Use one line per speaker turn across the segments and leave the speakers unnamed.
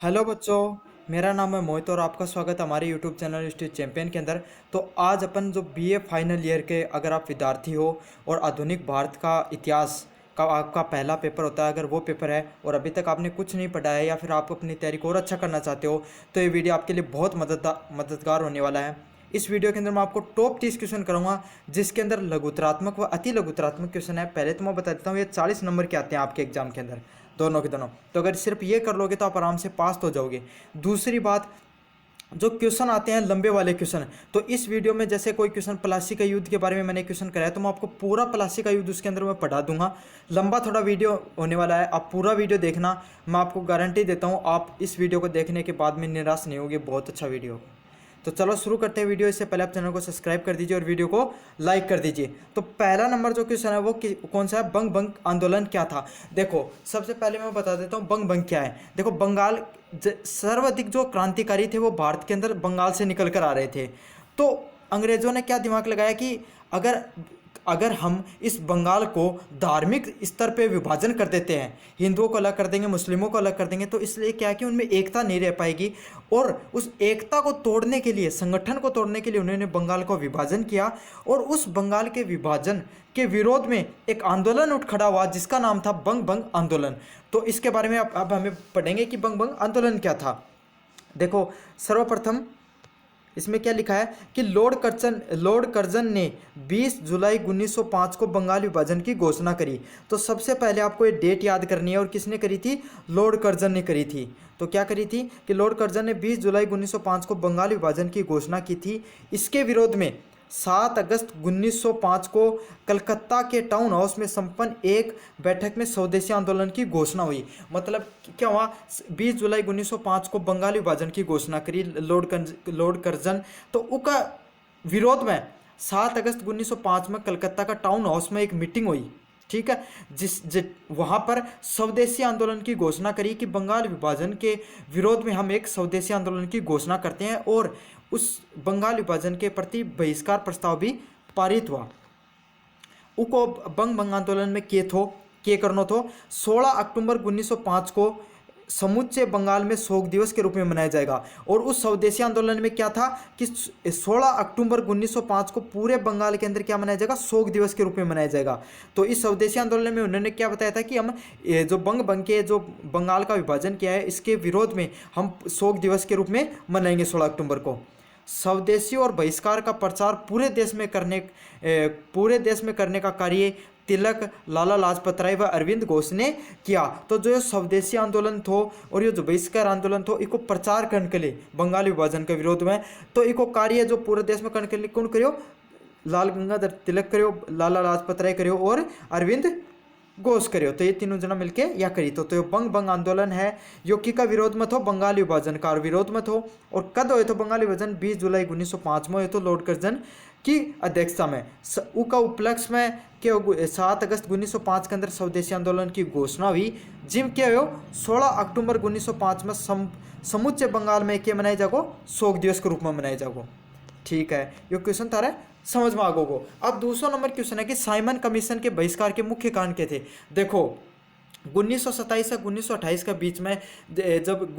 Hello बच्चों। मेरा नाम है मोहित और आपका स्वागत है हमारे यूट्यूब चैनल स्ट्रीट चैंपियन के अंदर। तो आज अपन जो बीए फाइनल ईयर के अगर आप विद्यार्थी हो और आधुनिक भारत का इतिहास का आपका पहला पेपर होता है, अगर वो पेपर है और अभी तक आपने कुछ नहीं पढ़ा है या फिर आप अपनी तैयारी को और अच्छा करना चाहते हो, तो ये वीडियो आपके लिए बहुत मददगार होने वाला है। इस वीडियो के अंदर मैं आपको टॉप 30 क्वेश्चन करूंगा, जिसके अंदर लघुतरात्मक व अति लघुतरात्मक क्वेश्चन है। पहले तो मैं बता देता हूँ, ये 40 नंबर के आते हैं आपके एग्जाम के अंदर, दोनों के दोनों। तो अगर सिर्फ ये कर लोगे तो आप आराम से पास तो हो जाओगे। दूसरी बात, जो क्वेश्चन आते हैं लंबे वाले क्वेश्चन, तो इस वीडियो में जैसे कोई क्वेश्चन प्लासी का युद्ध के बारे में मैंने क्वेश्चन कराया, तो मैं आपको पूरा प्लासी का युद्ध उसके अंदर मैं पढ़ा दूंगा। लंबा थोड़ा वीडियो होने वाला है, आप पूरा वीडियो देखना। मैं आपको गारंटी देता हूँ, आप इस वीडियो को देखने के बाद में निराश नहीं होगे। बहुत अच्छा वीडियो। तो चलो शुरू करते हैं वीडियो। इससे पहले आप चैनल को सब्सक्राइब कर दीजिए और वीडियो को लाइक कर दीजिए। तो पहला नंबर जो क्वेश्चन है वो कौन सा है? बंग बंग आंदोलन क्या था? देखो, सबसे पहले मैं बता देता हूँ बंग बंग क्या है। देखो, बंगाल सर्वाधिक जो क्रांतिकारी थे वो भारत के अंदर बंगाल से निकल कर आ रहे थे। तो अंग्रेजों ने क्या दिमाग लगाया कि अगर अगर हम इस बंगाल को धार्मिक स्तर पे विभाजन कर देते हैं, हिंदुओं को अलग कर देंगे, मुस्लिमों को अलग कर देंगे, तो इसलिए क्या है कि उनमें एकता नहीं रह पाएगी। और उस एकता को तोड़ने के लिए, संगठन को तोड़ने के लिए उन्होंने बंगाल को विभाजन किया। और उस बंगाल के विभाजन के विरोध में एक आंदोलन उठ खड़ा हुआ जिसका नाम था बंग बंग आंदोलन। तो इसके बारे में अब हमें पढ़ेंगे कि बंग बंग आंदोलन क्या था। देखो, सर्वप्रथम इसमें क्या लिखा है कि लॉर्ड कर्जन ने 20 जुलाई 1905 को बंगाल विभाजन की घोषणा करी। तो सबसे पहले आपको ये डेट याद करनी है, और किसने करी थी? लॉर्ड कर्जन ने करी थी। तो क्या करी थी कि लॉर्ड कर्जन ने 20 जुलाई 1905 को बंगाल विभाजन की घोषणा की थी। इसके विरोध में 7 अगस्त 1905 को कलकत्ता के टाउन हाउस में संपन्न एक बैठक में स्वदेशी आंदोलन की घोषणा हुई। मतलब क्या हुआ? 20 जुलाई 1905 को बंगाल विभाजन की घोषणा करी लॉर्ड कर्जन। तो उसका विरोध में 7 अगस्त 1905 में कलकत्ता का टाउन हाउस में एक मीटिंग हुई। ठीक है, वहाँ पर स्वदेशी आंदोलन की घोषणा करी कि बंगाल विभाजन के विरोध में हम एक स्वदेशी आंदोलन की घोषणा करते हैं, और उस बंगाल विभाजन के प्रति बहिष्कार प्रस्ताव भी पारित हुआ। उको बंग बंग आंदोलन में के करनो थो 16 अक्टूबर 1905 को समूचे बंगाल में शोक दिवस के रूप में मनाया जाएगा। और उस स्वदेशी आंदोलन में क्या था कि 16 अक्टूबर 1905 को पूरे बंगाल के अंदर क्या मनाया जाएगा? शोक दिवस के रूप में मनाया जाएगा। तो इस स्वदेशी आंदोलन में उन्होंने क्या बताया था कि हम जो बंग बंग के जो बंगाल का विभाजन किया है, इसके विरोध में हम शोक दिवस के रूप में मनाएंगे 16 अक्टूबर को। स्वदेशी और बहिष्कार का प्रचार पूरे देश में करने का कार्य तिलक, लाला लाजपत राय व अरविंद घोष ने किया। तो जो स्वदेशी आंदोलन थो और ये जो बहिष्कार आंदोलन थो, इसको प्रचार करने के लिए बंगाल विभाजन के विरोध में, तो इसको कार्य जो पूरे देश में करने के लिए कौन करियो? लाल गंगाधर तिलक करियो, लाला लाजपत राय करियो और अरविंद घोष करियो। तो ये तीनों जना मिलके या करी। तो बंग बंग आंदोलन है यो की का विरोध मत हो, बंगाल विभाजन का विरोध मत हो। और कद हो तो बंगाल विभाजन 20 जुलाई 1905 में हो तो लॉर्ड कर्जन की अध्यक्षता में का उपलक्ष्य में के 7 अगस्त 1905 के अंदर स्वदेशी आंदोलन की घोषणा हुई, जिम क्या हो 16 अक्टूबर 1905 में समूचे बंगाल में क्या मनाया जागो? शोक दिवस के रूप में मनाया जागो। ठीक है, ये क्वेश्चन तारा समझ में आ गो। अब दूसरा नंबर क्वेश्चन है कि साइमन कमीशन के बहिष्कार के मुख्य कारण क्या थे? देखो, 1927 से 1928 के बीच में जब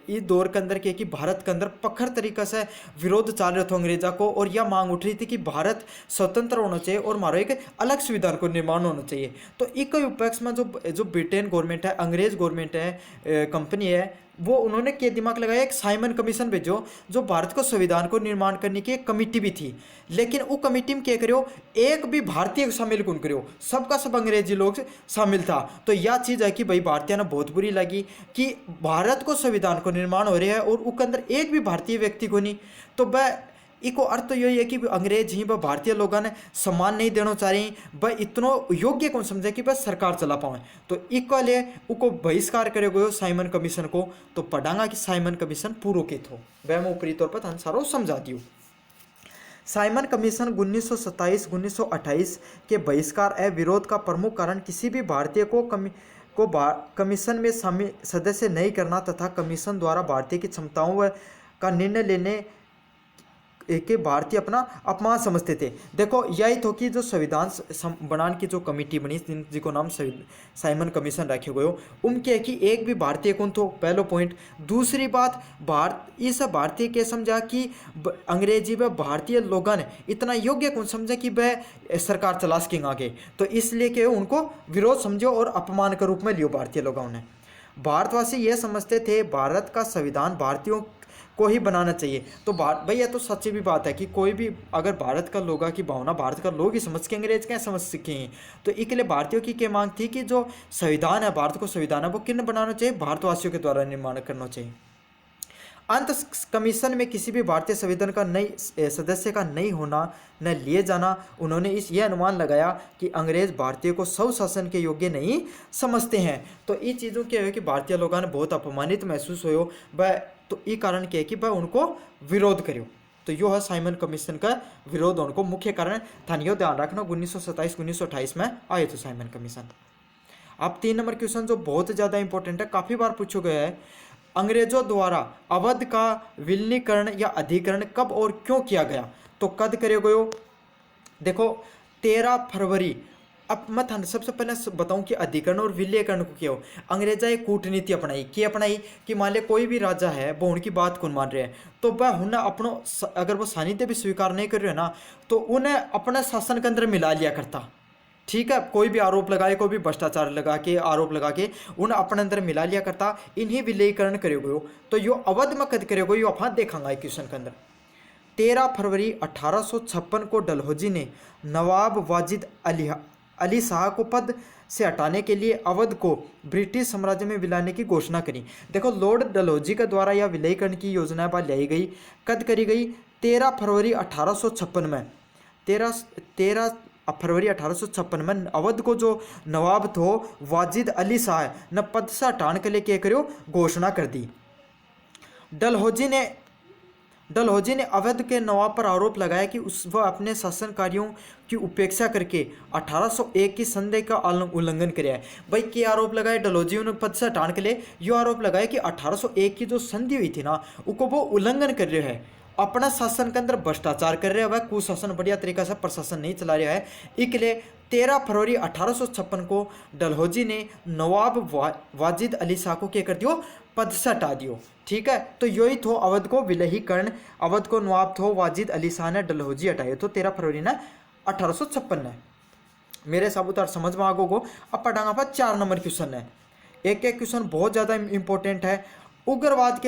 इस दौर के अंदर क्या कि भारत के अंदर प्रखर तरीका से विरोध चल रहा था अंग्रेजा को, और यह मांग उठ रही थी कि भारत स्वतंत्र होना चाहिए और हमारा एक अलग संविधान को निर्माण होना चाहिए। तो एक उपलक्ष्य में जो ब्रिटेन गवर्नमेंट है, अंग्रेज गवर्नमेंट है, कंपनी है, वो उन्होंने क्या दिमाग लगाया? एक साइमन कमीशन भेजो, जो भारत को संविधान को निर्माण करने की एक कमेटी भी थी। लेकिन वो कमेटी में क्या करो? एक भी भारतीय शामिल कौन करो, सबका सब अंग्रेजी लोग शामिल था। तो यह चीज़ है कि भाई भारतीय ने बहुत बुरी लगी कि भारत को संविधान को निर्माण हो रहा है और उसके अंदर एक भी भारतीय व्यक्ति को नहीं। तो वह इको अर्थ तो यही है कि अंग्रेज ही व भारतीय लोगों ने सम्मान नहीं देना चाह रही, वह इतनो योग्य कौन समझे कि बस सरकार चला पाए। तो इको लिए उनको बहिष्कार करे गयो साइमन कमीशन को। तो पढ़ांगा कि साइमन कमीशन पूर्व के थो, वह मैं ऊपरी तौर पर सारो समझा दियो। साइमन कमीशन 1927-1928 के बहिष्कार ए विरोध का प्रमुख कारण किसी भी भारतीय को कमीशन में सदस्य नहीं करना तथा कमीशन द्वारा भारतीय की क्षमताओं का निर्णय लेने के भारतीय अपना अपमान समझते थे। देखो यही तो कि जो संविधान बनाने की जो कमेटी बनी जिनको नाम साइमन कमीशन रखे गए हो, उनके कि एक भी भारतीय कौन तो पहलो पॉइंट। दूसरी बात, भारत इस भारतीय के समझा कि अंग्रेजी व भारतीय लोगों ने इतना योग्य कौन समझा कि वह सरकार चला सकेंगे आगे, तो इसलिए कि उनको विरोध समझो और अपमान के रूप में लियो भारतीय लोगों ने। भारतवासी ये समझते थे भारत का संविधान भारतीयों को ही बनाना चाहिए। तो भाई ये तो सच्ची भी बात है कि कोई भी अगर भारत का लोगों की भावना भारत का लोग ही समझ के अंग्रेज क्या समझ सकें। तो इसलिए भारतीयों की क्या मांग थी कि जो संविधान है, भारत को संविधान है, वो किन बनाना चाहिए, भारतवासियों के द्वारा निर्माण करना चाहिए। अंत कमीशन में किसी भी भारतीय संविधान का नई सदस्य का नहीं होना न लिए जाना, उन्होंने ये अनुमान लगाया कि अंग्रेज भारतीय को स्वशासन के योग्य नहीं समझते हैं। तो ये चीज़ों क्या है कि भारतीय लोगों ने बहुत अपमानित महसूस हो वह, तो ये कारण क्या है कि वह उनको विरोध करो। तो यो है साइमन कमीशन का विरोध उनको मुख्य कारण था। यो ध्यान रखना 1927-1928 में आए थे साइमन कमीशन। अब 3 नंबर क्वेश्चन जो बहुत ज़्यादा इंपॉर्टेंट है, काफ़ी बार पूछा गया है, अंग्रेजों द्वारा अवध का विलीनीकरण या अधिकरण कब और क्यों किया गया। तो कद करे गयो, देखो 13 फरवरी। अब मैं थाने सबसे पहले बताऊं कि अधिकरण और विलीनीकरण को क्या हो। अंग्रेजा एक कूटनीति अपनाई कि मान ले कोई भी राजा है वो उनकी बात कौन मान रहे हैं, तो वह उन्हें अपनो अगर वो सानिध्य भी स्वीकार नहीं कर रहे ना, तो उन्हें अपने शासन के अंदर मिला लिया करता। ठीक है, कोई भी आरोप लगाए, कोई भी भ्रष्टाचार लगा के आरोप लगा के उन्हें अपने अंदर मिला लिया करता। इन्हीं विलयीकरण करेगो। तो यो अवध में कद करेगो, यो अपना देखांगा क्वेश्चन के अंदर। 13 फरवरी 1856 को डलहौजी ने नवाब वाजिद अली शाह को पद से हटाने के लिए अवध को ब्रिटिश साम्राज्य में विलाने की घोषणा करी। देखो लॉर्ड डलहौजी के द्वारा यह विलयीकरण की योजना पर लाई गई, कद करी गई 13 फरवरी 1856 में। 13 फरवरी 1856 में अवध को जो नवाब थो वाजिद अली शाह ने पद से हटाने के लिए क्या करो, घोषणा कर दी। डलहौजी ने अवध के नवाब पर आरोप लगाया कि वह अपने शासन कार्यों की उपेक्षा करके 1801 की संधि का उल्लंघन किया है। भाई क्या आरोप लगाया डलहौजी ने पद से हटाने के लिए? यो आरोप लगाया कि 1801 की जो संधि हुई थी ना, उसको वो उल्लंघन कर रहे हैं, अपना शासन के अंदर भ्रष्टाचार कर रहे हैं, वह कुशासन बढ़िया तरीका से प्रशासन नहीं चला रहा है। इसलिए 13 फरवरी 1856 को डलहौजी ने नवाब वाजिद अली शाह को क्या कर दियो, पद से हटा दियो। ठीक है, तो यही थो अवध को विलयीकरण। अवध को नवाब थो वाजिद अली शाह ने डलहौजी हटाए तो 13 फरवरी ने 1856 ने। मेरे साबुतार समझ में आगो को। अब पढ़ांगा पर 4 नंबर क्वेश्चन है। एक क्वेश्चन बहुत ज़्यादा इंपॉर्टेंट है। उग्रवाद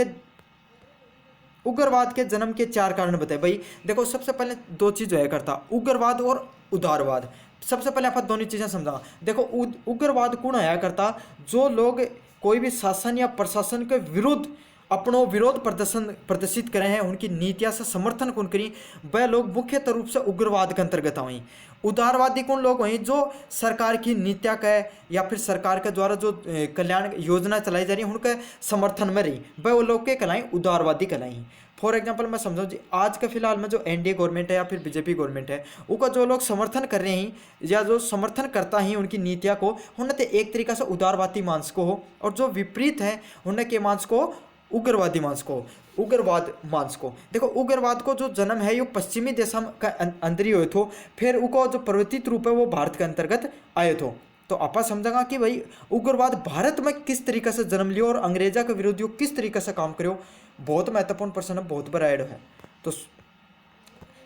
के जन्म के 4 कारण बताए। भाई देखो सबसे पहले 2 चीज़ होया करता, उग्रवाद और उदारवाद। सबसे पहले आप दोनों चीज़ें समझा। देखो उग्रवाद कौन आया करता, जो लोग कोई भी शासन या प्रशासन के विरुद्ध अपनो विरोध प्रदर्शित करे हैं, उनकी नीतियां से समर्थन कौन करी, वह लोग मुख्यतः रूप से उग्रवाद के अंतर्गत हुई। उदारवादी कौन लोग हुई, जो सरकार की नीतियां का या फिर सरकार के द्वारा जो कल्याण योजना चलाई जा रही है उनके समर्थन में रही, वह वो लोग के कहलाई उदारवादी कहलाई। फॉर एग्जाम्पल मैं समझाऊँ जी, आज के फिलहाल में जो एनडीए गवर्नमेंट है या फिर बीजेपी गवर्नमेंट है, उनका जो लोग समर्थन कर रहे हैं या जो समर्थन करता है उनकी नीतियाँ को, उन्हें तो एक तरीका से उदारवादी मांस को हो, और जो विपरीत है उन्हें के मांस को उग्रवादी मांस को, उग्रवाद मांस को। देखो उग्रवाद को जो जन्म है ये पश्चिमी देशों का अंदर ही हुए थो, फिर उनको जो परिवर्तित रूप है वो भारत के अंतर्गत आए थो। तो आप समझेगा कि भाई उग्रवाद भारत में किस तरीके से जन्म लियो और अंग्रेजा के विरोधियों किस तरीके से काम करो, बहुत महत्वपूर्ण प्रश्न है, बहुत बड़ा ऐड है। तो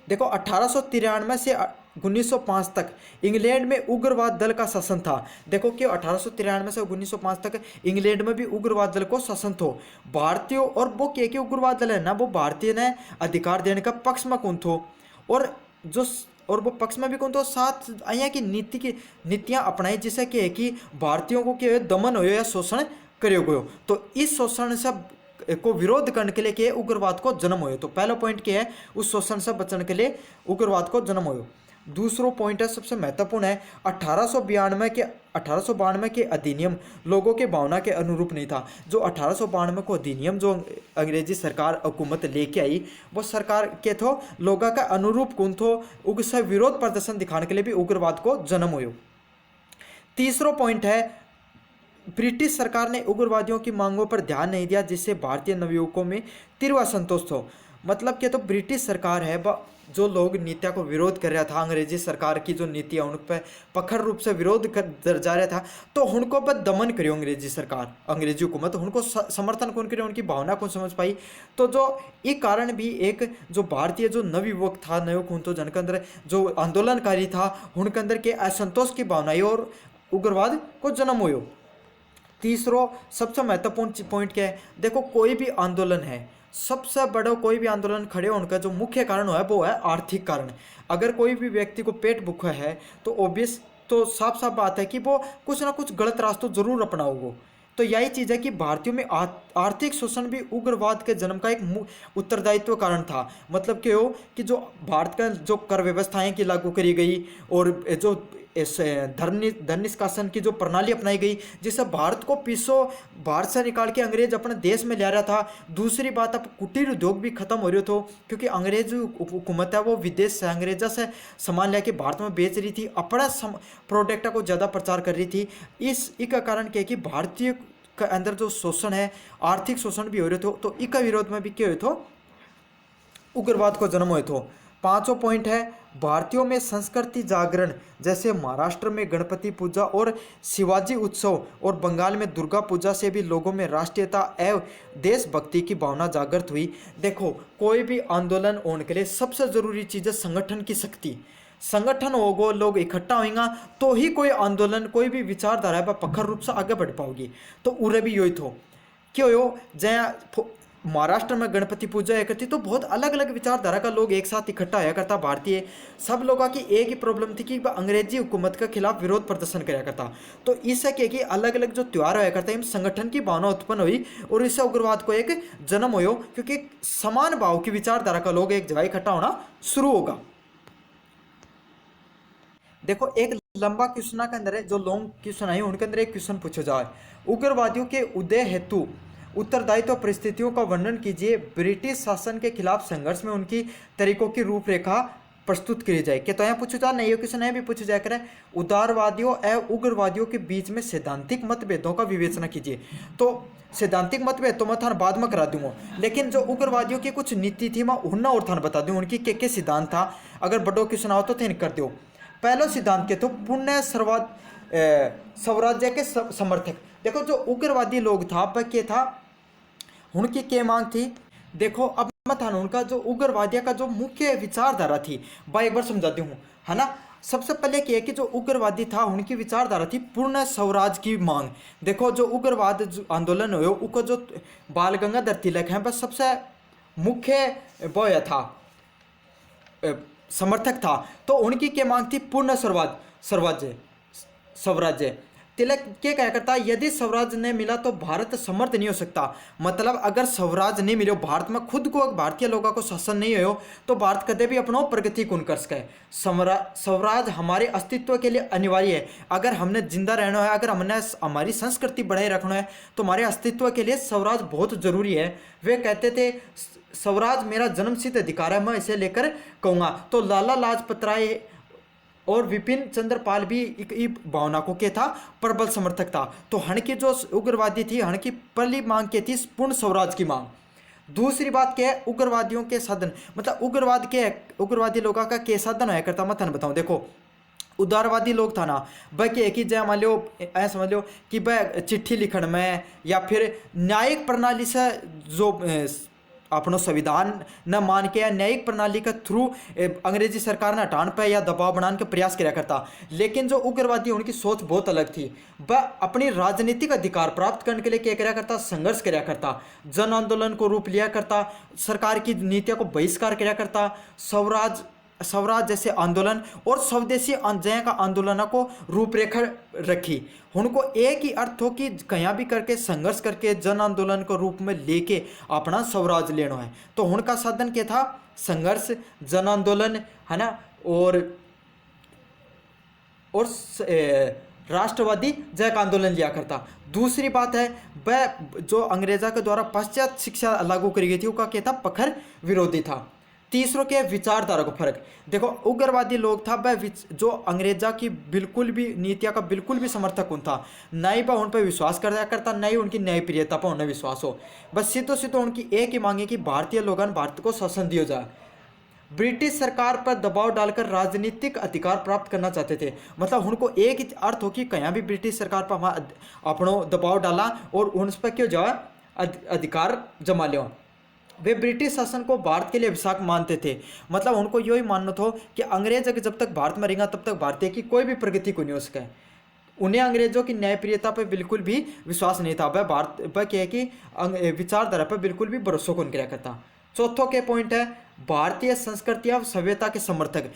देखो 1893 से 1905 तक इंग्लैंड में उग्रवाद दल का शासन था। देखो कि 1893 से 1905 तक इंग्लैंड में भी उग्रवाद दल को शासन थो। भारतीयों और वो के उग्रवाद दल है ना, वो भारतीय ने अधिकार देने का पक्ष में कौन थो, और वो पक्ष में भी कौन तो साथ यहाँ की नीतियाँ अपनाई, जिससे क्या है कि भारतीयों को क्या दमन हो या शोषण करे गयो। तो इस शोषण से को विरोध करने के लिए क्या उग्रवाद को जन्म हो। तो पहला पॉइंट क्या है, उस शोषण से बचने के लिए उग्रवाद को जन्म हो। दूसरा पॉइंट है सबसे महत्वपूर्ण है, 1892 के अधिनियम लोगों के भावना के अनुरूप नहीं था। जो 1892 को अधिनियम जो अंग्रेजी सरकार हुकूमत लेके आई, वो सरकार के थो लोगों का अनुरूप कौन थो, उससे विरोध प्रदर्शन दिखाने के लिए भी उग्रवाद को जन्म हो। तीसरा पॉइंट है, ब्रिटिश सरकार ने उग्रवादियों की मांगों पर ध्यान नहीं दिया, जिससे भारतीय नवयुवकों में तीव्र असंतोष हो। मतलब कि तो ब्रिटिश सरकार है जो लोग नीतियों को विरोध कर रहा था, अंग्रेजी सरकार की जो नीतियाँ उन पर पखर रूप से विरोध कर जा रहा था, तो उनको पर दमन करियो अंग्रेजी सरकार, अंग्रेजी हुकूमत उनको समर्थन कौन करियो, उनकी भावना कौन समझ पाई। तो जो एक कारण भी एक जो भारतीय जो नवयुवक था, नयो खून तो जिनके अंदर जो आंदोलनकारी था उनके अंदर के असंतोष की भावनाएं और उग्रवाद को जन्म हुयो। तीसरो सबसे महत्वपूर्ण पॉइंट क्या है, देखो कोई भी आंदोलन है, सबसे बड़ा कोई भी आंदोलन खड़े होने का जो मुख्य कारण है वो है आर्थिक कारण। अगर कोई भी व्यक्ति को पेट भूखा है तो ऑब्वियस, तो साफ साफ बात है कि वो कुछ ना कुछ गलत रास्तों जरूर अपनाओगे। तो यही चीज़ है कि भारतीयों में आर्थिक शोषण भी उग्रवाद के जन्म का एक उत्तरदायित्व कारण था। मतलब क्यों कि जो भारत का जो कर व्यवस्थाएं की लागू करी गई और जो इस धन निष्कासन की जो प्रणाली अपनाई गई, जिससे भारत को पीछो भारत से निकाल के अंग्रेज अपने देश में ले रहा था। दूसरी बात, अब कुटीर उद्योग भी खत्म हो रहे थे, क्योंकि अंग्रेज हुकूमत है वो विदेश से अंग्रेजा से सामान लेके भारत में बेच रही थी, अपना प्रोडक्ट को ज़्यादा प्रचार कर रही थी। इसका कारण क्या है कि भारतीय के अंदर जो शोषण है, आर्थिक शोषण भी हो रहे थे, तो इसका विरोध में भी क्या हुए थे, उग्रवाद को जन्म हुए थे। पांचों पॉइंट है भारतीयों में संस्कृति जागरण, जैसे महाराष्ट्र में गणपति पूजा और शिवाजी उत्सव और बंगाल में दुर्गा पूजा से भी लोगों में राष्ट्रीयता एवं देशभक्ति की भावना जागृत हुई। देखो कोई भी आंदोलन होने के लिए सबसे जरूरी चीज़ है संगठन की शक्ति। संगठन होगा, लोग इकट्ठा होगा तो ही कोई आंदोलन, कोई भी विचारधारा है प्रखर रूप से आगे बढ़ पाओगी। तो उरे भी यही थो क्यों हो, जहाँ महाराष्ट्र में गणपति पूजा है करती तो बहुत अलग अलग विचारधारा का लोग एक साथ इकट्ठा होया करता। भारतीय सब लोगों की एक ही प्रॉब्लम थी कि अंग्रेजी हुकूमत के खिलाफ विरोध प्रदर्शन कराया करता। तो इससे क्या कि अलग अलग जो त्यौहार होया करता है, संगठन की भावना उत्पन्न हुई और इससे उग्रवाद को एक जन्म हो, क्योंकि समान भाव की विचारधारा का लोग एक जगह इकट्ठा होना शुरू होगा। देखो एक लंबा क्वेश्चन के अंदर है, जो लॉन्ग क्वेश्चन है उनके अंदर एक क्वेश्चन पूछा जाए, उग्रवादियों के उदय हेतु उत्तरदायित्व परिस्थितियों का वर्णन कीजिए, ब्रिटिश शासन के खिलाफ संघर्ष में उनकी तरीकों की रूपरेखा प्रस्तुत करी जाए। क्या तो यहाँ पूछा जाए, नहीं क्वेश्चन है भी पूछा जाए करे, उदारवादियों एवं उग्रवादियों के बीच में सैद्धांतिक मतभेदों का विवेचना कीजिए। तो सैद्धांतिक मतभेद तो मैं थान बाद में करा दूंगा, लेकिन जो उग्रवादियों की कुछ नीति थी मैं उन्ना और थान बता दूँ उनकी के सिद्धांत था। अगर बड़ो क्वेश्चन आओ तो थे कर दो। पहला सिद्धांत के तो पुण्य स्वराज्य के समर्थक। देखो जो उग्रवादी लोग था वह क्या था, उनकी क्या मांग थी, देखो अब मैं था उनका जो उग्रवादियों का जो मुख्य विचारधारा थी वह एक बार समझाती हूँ, है ना। सबसे पहले क्या है कि जो उग्रवादी था उनकी विचारधारा थी पूर्ण स्वराज की मांग। देखो जो उग्रवाद आंदोलन हुए उसको जो बाल गंगाधर तिलक हैं वह सबसे मुख्य वो था, समर्थक था। तो उनकी क्या मांग थी, पूर्ण स्वराज्य। तिलक क्या कहा करता, यदि स्वराज नहीं मिला तो भारत समर्थ नहीं हो सकता। मतलब अगर स्वराज नहीं मिले, भारत में खुद को भारतीय लोगों को शासन नहीं हो तो भारत कदे भी अपना प्रगति कौन कर सके। स्वराज हमारे अस्तित्व के लिए अनिवार्य है। अगर हमने जिंदा रहना है, अगर हमने हमारी संस्कृति बढ़ाए रखना है तो हमारे अस्तित्व के लिए स्वराज बहुत जरूरी है। वे कहते थे स्वराज मेरा जन्मसिद्ध अधिकार है, मैं इसे लेकर कहूँगा। तो लाला लाजपत राय और विपिन चंद्र पाल भी भावना को क्या था, प्रबल समर्थक था। तो हण की जो उग्रवादी थी, हण की पहली मांग क्या थी, पूर्ण स्वराज की मांग। दूसरी बात क्या है, उग्रवादियों के साधन, मतलब उग्रवाद के उग्रवादी लोगों का क्या साधन होया करता, मैं थन बताऊँ। देखो उदारवादी लोग था ना, वह क्या कि जय मान लो ऐसा समझ लो कि वह चिट्ठी लिखण में या फिर न्यायिक प्रणाली से जो अपनो संविधान न मान के या न्यायिक प्रणाली के थ्रू अंग्रेजी सरकार ने हटाने पे या दबाव बनाने का प्रयास किया करता। लेकिन जो उग्रवादी उनकी सोच बहुत अलग थी, वह अपनी राजनीतिक अधिकार प्राप्त करने के लिए क्या किया करता, संघर्ष किया करता, जन आंदोलन को रूप लिया करता, सरकार की नीतियों को बहिष्कार किया करता, स्वराज जैसे आंदोलन और स्वदेशी जय का आंदोलन को रूपरेखा रखी। उनको एक ही अर्थ हो कि कहीं भी करके संघर्ष करके जन आंदोलन को रूप में लेके अपना स्वराज लेना है। तो उनका साधन क्या था, संघर्ष, जन आंदोलन, है ना, और राष्ट्रवादी जय का आंदोलन लिया करता। दूसरी बात है, वह जो अंग्रेजा के द्वारा पाश्चात्य शिक्षा लागू करी गई थी उसका क्या था, प्रखर विरोधी था। तीसरों के विचारधारा को फर्क। देखो उग्रवादी लोग था वह जो अंग्रेजा की बिल्कुल भी नीतियां का बिल्कुल भी समर्थक उन था, ना ही वह उन पर विश्वास करता, ना ही उनकी न्यायप्रियता पर उन्हें विश्वास हो। बस सीधो उनकी एक ही मांग है कि भारतीय लोगन भारत को शासन दिया जाए। ब्रिटिश सरकार पर दबाव डालकर राजनीतिक अधिकार प्राप्त करना चाहते थे। मतलब उनको एक ही अर्थ हो कि कहीं भी ब्रिटिश सरकार पर अपनो दबाव डाला और उन पर क्यों जाए अधिकार जमा लिया। वे ब्रिटिश शासन को भारत के लिए अभिशाप मानते थे। मतलब उनको यही मानना था कि अंग्रेज जब तक भारत में रहेगा तब तक भारतीय की कोई भी प्रगति को नहीं हो सके। उन्हें अंग्रेजों की न्यायप्रियता पर बिल्कुल भी विश्वास नहीं था। वह भारत पर क्या है कि विचारधारा पर बिल्कुल भी भरोसा को नहीं करता। चौथों के पॉइंट है भारतीय संस्कृति और सभ्यता के समर्थक।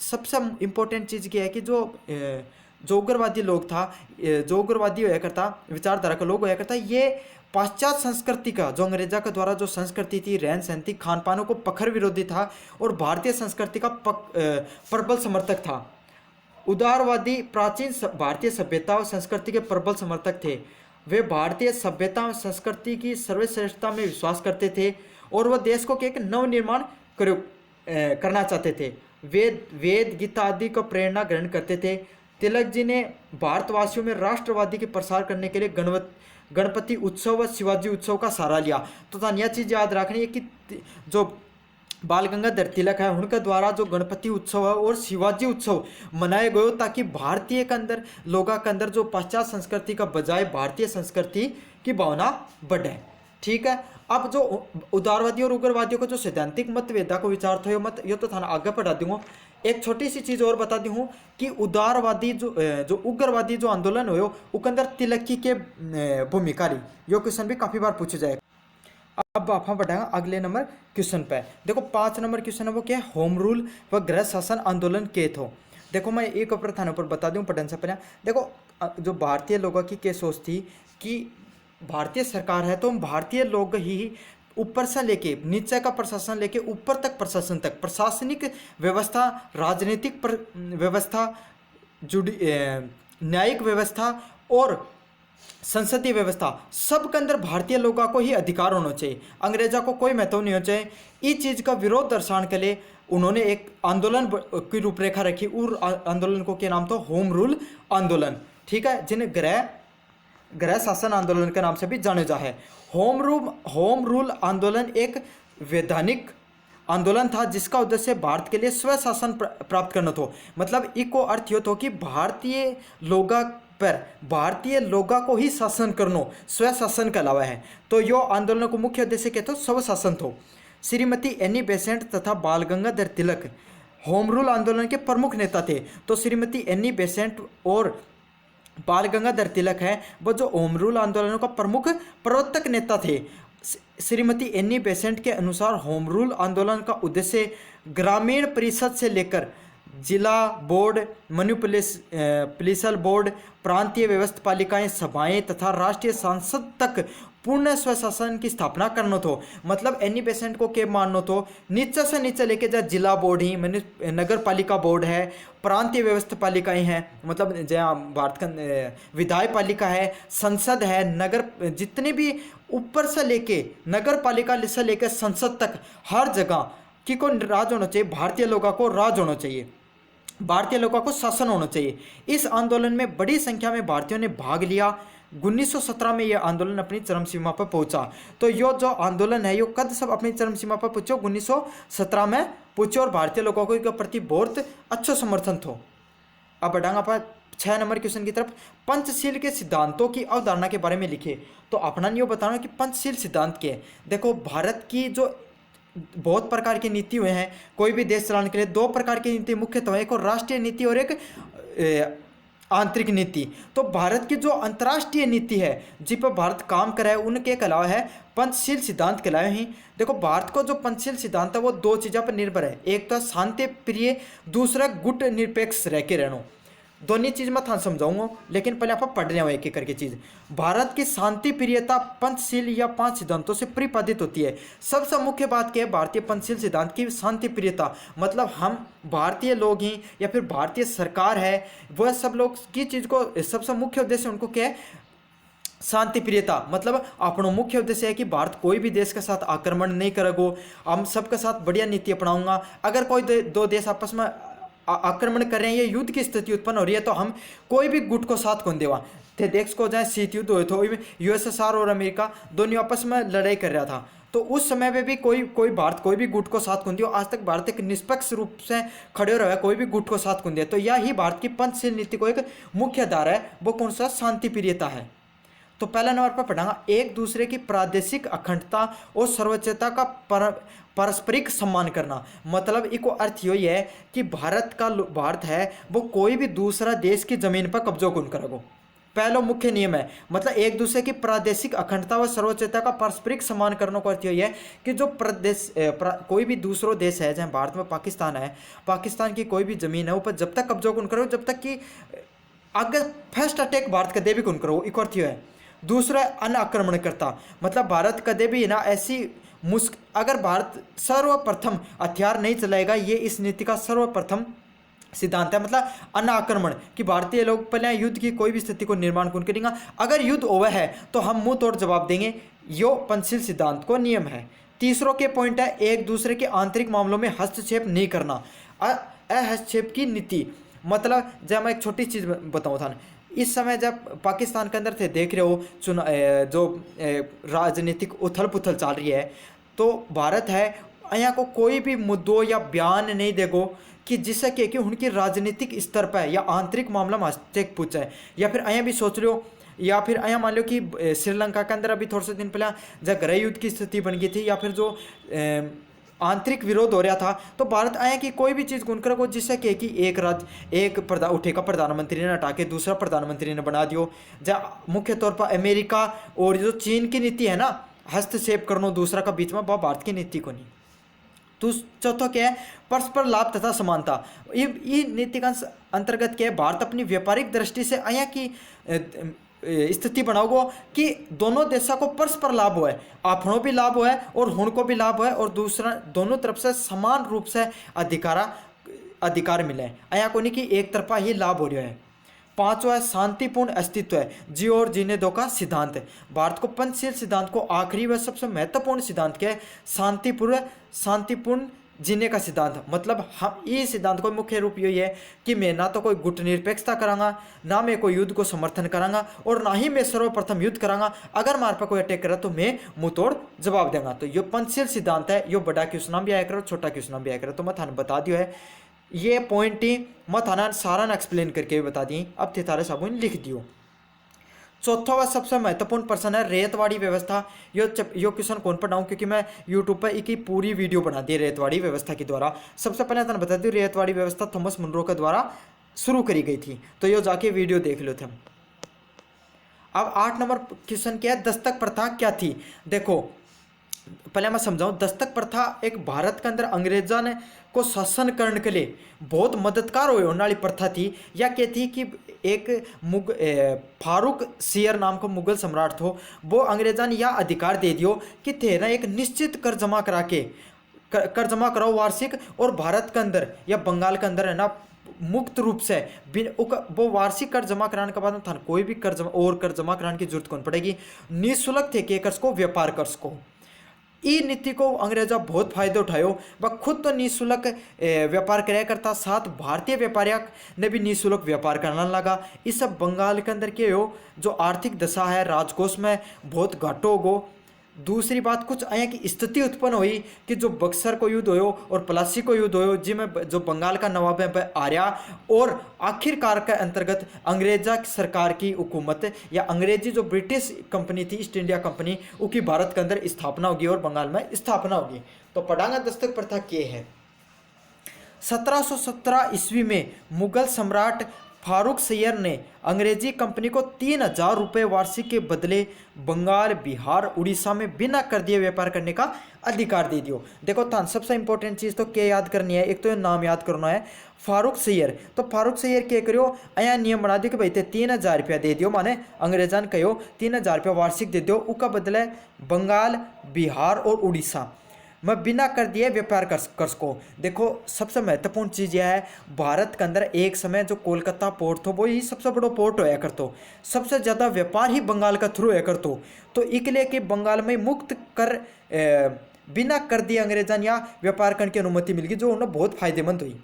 सबसे इंपॉर्टेंट चीज़ क्या है कि जो उग्रवादी लोग था, जो उग्रवादी होया करता, विचारधारा का लोग होया करता, ये पाश्चात्य संस्कृति का जो अंग्रेजा के द्वारा जो संस्कृति थी, रहन सहन थी, खान पानों को पखर विरोधी था और भारतीय संस्कृति का प्रबल समर्थक था। उदारवादी प्राचीन भारतीय सभ्यता और संस्कृति के प्रबल समर्थक थे। वे भारतीय सभ्यता और संस्कृति की सर्वश्रेष्ठता में विश्वास करते थे और वह देश को एक नव निर्माण करना चाहते थे। वेद गीता आदि को प्रेरणा ग्रहण करते थे। तिलक जी ने भारतवासियों में राष्ट्रवादी के प्रसार करने के लिए गणपति उत्सव व शिवाजी उत्सव का सहारा लिया। तो यह चीज़ याद रखनी है कि जो बाल गंगाधर तिलक है उनके द्वारा जो गणपति उत्सव है और शिवाजी उत्सव मनाए गए ताकि भारतीय के अंदर लोगों के अंदर जो पाश्चात्य संस्कृति का बजाय भारतीय संस्कृति की भावना बढ़े। ठीक है, अब जो उदारवादी और उग्रवादियों का जो सैद्धांतिक मतभेदा को विचार था ये तो थाना आगे बढ़ा दूंगा। एक छोटी सी चीज़ और बता दी हूँ कि उदारवादी जो उग्रवादी जो आंदोलन हुए उसके अंदर तिलकी के भूमिका रही। ये क्वेश्चन भी काफ़ी बार पूछा जाएगा। अब आप बढ़ाएंगे अगले नंबर क्वेश्चन पे। देखो 5 नंबर क्वेश्चन है वो क्या है, होम रूल व गृह शासन आंदोलन के थे। देखो मैं एक ऊपर थाने पर बता दूं पढ़ने से पहले। देखो जो भारतीय लोगों की क्या सोच थी कि भारतीय सरकार है तो हम भारतीय लोग ही ऊपर से लेके नीचे का प्रशासन लेके ऊपर तक प्रशासन तक प्रशासनिक व्यवस्था, राजनीतिक व्यवस्था, न्यायिक व्यवस्था और संसदीय व्यवस्था सब के अंदर भारतीय लोगों को ही अधिकार होना चाहिए, अंग्रेजों को कोई महत्व नहीं होना चाहिए। इस चीज़ का विरोध दर्शाने के लिए उन्होंने एक आंदोलन की रूपरेखा रखी और आंदोलन को क्या नाम था, होम रूल आंदोलन। ठीक है, जिन्हें गृह शासन आंदोलन के नाम से भी जाने जा है। होम रूल आंदोलन एक वैधानिक आंदोलन था जिसका उद्देश्य भारत के लिए स्वशासन प्राप्त करना था। मतलब इको अर्थ यो था कि भारतीय लोगों को ही शासन करना स्वशासन के अलावा है। तो यो आंदोलन को मुख्य उद्देश्य क्या था, स्वशासन था। श्रीमती एनी बेसेंट तथा बाल गंगाधर तिलक होम रूल आंदोलन के प्रमुख नेता थे। तो श्रीमती एनी बेसेंट और बाल गंगाधर तिलक है वो जो होम रूल आंदोलनों का प्रमुख प्रवर्तक नेता थे। श्रीमती एनी बेसेंट के अनुसार होम रूल आंदोलन का उद्देश्य ग्रामीण परिषद से लेकर जिला बोर्ड, म्युनिसिपल बोर्ड, प्रांतीय व्यवस्थापालिकाएं, सभाएं तथा राष्ट्रीय संसद तक पूर्ण स्वशासन की स्थापना करना था। मतलब एनी बेसेंट को क्या मानना था, नीचे से नीचे लेके जा जिला बोर्ड ही, नगर पालिका बोर्ड है, प्रांतीय व्यवस्थापालिकाएं हैं, मतलब जहाँ भारत का विधायक पालिका है, संसद है, नगर, जितने भी ऊपर से लेके नगर पालिका से लेकर संसद तक हर जगह की को राज होना चाहिए, भारतीय लोगों को राज होना चाहिए, भारतीय लोगों को शासन होना चाहिए। इस आंदोलन में बड़ी संख्या में भारतीयों ने भाग लिया। 1917 में यह आंदोलन अपनी चरम सीमा पर पहुंचा। तो यो जो आंदोलन है यो कद सब अपनी चरम सीमा पर पहुंचो, 1917 में पहुंचो और भारतीय लोगों को इसके प्रति बहुत अच्छा समर्थन था। अब बढ़ांगा पर 6 नंबर क्वेश्चन की तरफ। पंचशील के सिद्धांतों की अवधारणा के बारे में लिखे। तो अपना ये बताना कि पंचशील सिद्धांत क्या है। देखो भारत की जो बहुत प्रकार की नीति हुए हैं, कोई भी देश चलाने के लिए 2 प्रकार की नीति मुख्यतः, एक और राष्ट्रीय नीति और एक आंतरिक नीति। तो भारत की जो अंतर्राष्ट्रीय नीति है जिस पर भारत काम कर रहा है उनके अलावा है पंचशील सिद्धांत के अलावा ही। देखो भारत को जो पंचशील सिद्धांत है वो 2 चीज़ों पर निर्भर है, एक तो शांति प्रिय, दूसरा गुट निरपेक्ष रह के रहना। दोनों चीज़ मैं थान समझाऊंगा, लेकिन पहले आप पढ़ रहे हो एक एक करके चीज़। भारत की शांति प्रियता पंचशील या 5 सिद्धांतों से प्रतिपादित होती है। सबसे मुख्य बात क्या है भारतीय पंचशील सिद्धांत की, शांति प्रियता। मतलब हम भारतीय लोग ही या फिर भारतीय सरकार है वह सब लोग की चीज़ को सबसे मुख्य उद्देश्य उनको क्या है, शांति प्रियता मतलब अपनो मुख्य उद्देश्य है कि भारत कोई भी देश के साथ आक्रमण नहीं करेगो, हम सबके साथ बढ़िया नीति अपनाऊंगा। अगर कोई दो देश आपस में आक्रमण कर रहे हैं, ये युद्ध की स्थिति उत्पन्न हो रही है, तो हम कोई भी गुट को साथ कौन देवा थे। देश को जाए शीत युद्ध हुए तो यूएसएसआर और अमेरिका दोनों आपस में लड़ाई कर रहा था, तो उस समय पे भी कोई भारत कोई भी गुट को साथ कौन दियो। आज तक भारत एक निष्पक्ष रूप से खड़े रहा है, कोई भी गुट को साथ कौन दिया। तो यह ही भारत की पंचशील नीति को एक मुख्य आधार है, वो कौन सा, शांति प्रियता है। तो पहला नंबर पर पढ़ांगा एक दूसरे की प्रादेशिक अखंडता और सर्वोच्चता का पारस्परिक सम्मान करना। मतलब इसको अर्थ यही है कि भारत है वो कोई भी दूसरा देश की जमीन पर कब्जा कौन करेगो। पहला मुख्य नियम है, मतलब एक दूसरे की प्रादेशिक अखंडता व सर्वोच्चता का पारस्परिक सम्मान करने का अर्थ यही है कि जो कोई भी दूसरो देश है, जहाँ भारत में पाकिस्तान है, पाकिस्तान की कोई भी जमीन है ऊपर जब तक कब्जा कौन करो, जब तक कि अगर फर्स्ट अटैक भारत कदे भी कौन करो, एक अर्थ है। दूसरा अन्य आक्रमणकर्ता, मतलब भारत कदे भी ना ऐसी अगर भारत सर्वप्रथम हथियार नहीं चलाएगा, ये इस नीति का सर्वप्रथम सिद्धांत है। मतलब अन्य आक्रमण कि भारतीय लोग पहले युद्ध की कोई भी स्थिति को निर्माण कौन करेंगे, अगर युद्ध हुआ है तो हम मुंह तोड़ जवाब देंगे, यो पंचशील सिद्धांत को नियम है। तीसरों के पॉइंट है एक दूसरे के आंतरिक मामलों में हस्तक्षेप नहीं करना, हस्तक्षेप की नीति। मतलब जब मैं एक छोटी चीज बताऊँ था, इस समय जब पाकिस्तान के अंदर थे देख रहे हो जो राजनीतिक उथल पुथल चल रही है, तो भारत है यहाँ को कोई भी मुद्दों या बयान नहीं देगो कि जिससे कि उनकी राजनीतिक स्तर पर या आंतरिक मामला में हस्तक्षेप पूछा है। या फिर यहाँ भी सोच लो, या फिर यहाँ मान लो कि श्रीलंका के अंदर अभी थोड़े से दिन पहले जब गृह युद्ध की स्थिति बन गई थी, या फिर जो आंतरिक विरोध हो रहा था, तो भारत आया कि कोई भी चीज़ गुण करो जिससे कि एक राज्य उठेगा प्रधानमंत्री ने हटा के दूसरा प्रधानमंत्री ने बना दियो। जहाँ मुख्य तौर पर अमेरिका और जो चीन की नीति है ना, हस्तक्षेप करना दूसरा का बीच में, वह भारत की नीति को नहीं। तो चौथा क्या है, परस्पर लाभ तथा समानता। ये नीति का अंतर्गत क्या है, भारत अपनी व्यापारिक दृष्टि से आया की स्थिति बनाओगो कि दोनों देशों को परस्पर लाभ हो है, आपनों भी लाभ हो है और हुन को भी लाभ हो है, और दूसरा दोनों तरफ से समान रूप से अधिकार मिले। यहाँ को नहीं कि एक तरफा ही लाभ हो रहा है। पांचवा है शांतिपूर्ण अस्तित्व है, जियो और जीने दो का सिद्धांत है। भारत को पंचशील सिद्धांत को आखिरी व सबसे महत्वपूर्ण सिद्धांत क्या है, शांतिपूर्ण जीने का सिद्धांत। मतलब हम ये सिद्धांत को मुख्य रूप यही है कि मैं ना तो कोई गुट निरपेक्षता करांगा, ना मैं कोई युद्ध को समर्थन करांगा, और ना ही मैं सर्वप्रथम युद्ध करांगा। अगर मार पर कोई अटैक करा तो मैं मुंह तोड़ जवाब देंगा। तो ये पंचशील सिद्धांत है, यो बड़ा क्यों नाम भी आया करो, छोटा क्यों नाम भी आया करो। तो मैं थाने बता दियो है ये पॉइंट ही मैं थाना सारा ना एक्सप्लेन करके बता दी, अब थे तारे साबुन लिख दियो। चौथा व सबसे महत्वपूर्ण प्रश्न है रेतवाड़ी व्यवस्था। यो क्वेश्चन कौन पढ़ाऊँ, क्योंकि मैं यूट्यूब पर एक ही पूरी वीडियो बना दी रेतवाड़ी व्यवस्था के द्वारा। सबसे पहले मैं बता दूँ रेतवाड़ी व्यवस्था थॉमस मुनरो के द्वारा शुरू करी गई थी, तो यो जाके वीडियो देख लो थे। अब 8 नंबर क्वेश्चन क्या है, दस्तक प्रथा क्या थी। देखो पहले मैं समझाऊं, दस्तक प्रथा एक भारत के अंदर अंग्रेजा ने को शासन करने के लिए बहुत मददगार होने वाली प्रथा थी। या क्या थी कि एक फारूक सियर नाम का मुगल सम्राट थो, वो अंग्रेजा ने यह अधिकार दे दियो कि तेरा एक निश्चित कर जमा कराओ वार्षिक, और भारत के अंदर या बंगाल के अंदर है ना मुक्त रूप से वो वार्षिक कर जमा कराने के बाद था कोई भी कर जमा कराने की जरूरत कौन पड़ेगी, निःशुल्क थे के कर्ज को व्यापार कर्ज को। ई नीति को अंग्रेजा बहुत फायदे उठायो, वह खुद तो निःशुल्क व्यापार कराया करता, साथ भारतीय व्यापारियों ने भी निःशुल्क व्यापार करने लगा। इस सब बंगाल के अंदर के हो जो आर्थिक दशा है राजकोष में बहुत घाटो होगो। दूसरी बात कुछ आया कि स्थिति उत्पन्न हुई कि जो बक्सर को युद्ध हो और प्लासी को युद्ध हो, जिसमें जो बंगाल का नवाब है आर्या, और आखिरकार के अंतर्गत अंग्रेजा सरकार की हुकूमत या अंग्रेजी जो ब्रिटिश कंपनी थी ईस्ट इंडिया कंपनी, उसकी भारत के अंदर स्थापना होगी और बंगाल में स्थापना होगी। तो पढ़ांगा दस्तक प्रथा क्या है। 1717 ईस्वी में मुगल सम्राट फारूक सैयर ने अंग्रेजी कंपनी को 3000 रुपये वार्षिक के बदले बंगाल, बिहार, उड़ीसा में बिना कर दिए व्यापार करने का अधिकार दे दियो। देखो थान सबसे इंपॉर्टेंट चीज़ तो क्या याद करनी है, एक तो नाम याद करना है फारूक सैयर। तो फारूक सैयर क्या करो, अया नियम बना दियो कि भाई 3000 रुपया दे दियो, माने अंग्रेजा ने कहो 3000 रुपया वार्षिक दे दियो, उसका बदले बंगाल, बिहार और उड़ीसा मैं बिना कर दिए व्यापार कर सको। देखो सबसे महत्वपूर्ण चीज़ यह है, भारत के अंदर एक समय जो कोलकाता पोर्ट था वो ही सबसे बड़ो पोर्ट होया करतो, सबसे ज़्यादा व्यापार ही बंगाल का थ्रू होया करतो। तो इसलिए कि बंगाल में मुक्त कर बिना कर दिए अंग्रेजन या व्यापार करने की अनुमति मिल गई, जो उन्हें बहुत फायदेमंद हुई।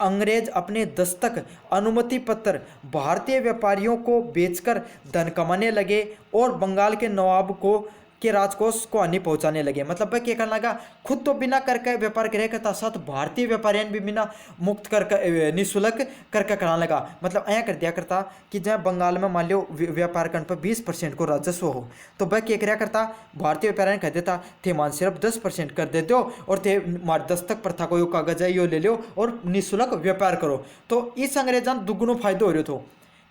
अंग्रेज अपने दस्तक अनुमति पत्र भारतीय व्यापारियों को बेचकर धन कमाने लगे और बंगाल के नवाब को के राजकोष को हानि पहुंचाने लगे। मतलब वह क्या करने लगा, खुद तो बिना करके व्यापार करे करता, साथ भारतीय व्यापारियों भी बिना मुक्त करके निःशुल्क करके कराने लगा। मतलब ऐसा कर दिया करता कि जब बंगाल में मान लो व्यापार करने पर 20% को राजस्व हो, तो वह क्या कराया करता, भारतीय व्यापारियों कह देता थे मान सिर्फ 10% कर देते हो और थे मार दस्तक प्रथा को यो कागज है यो ले लो और निःशुल्क व्यापार करो। तो इस अंग्रेजन दुगुनो फायदे हो रहे थे।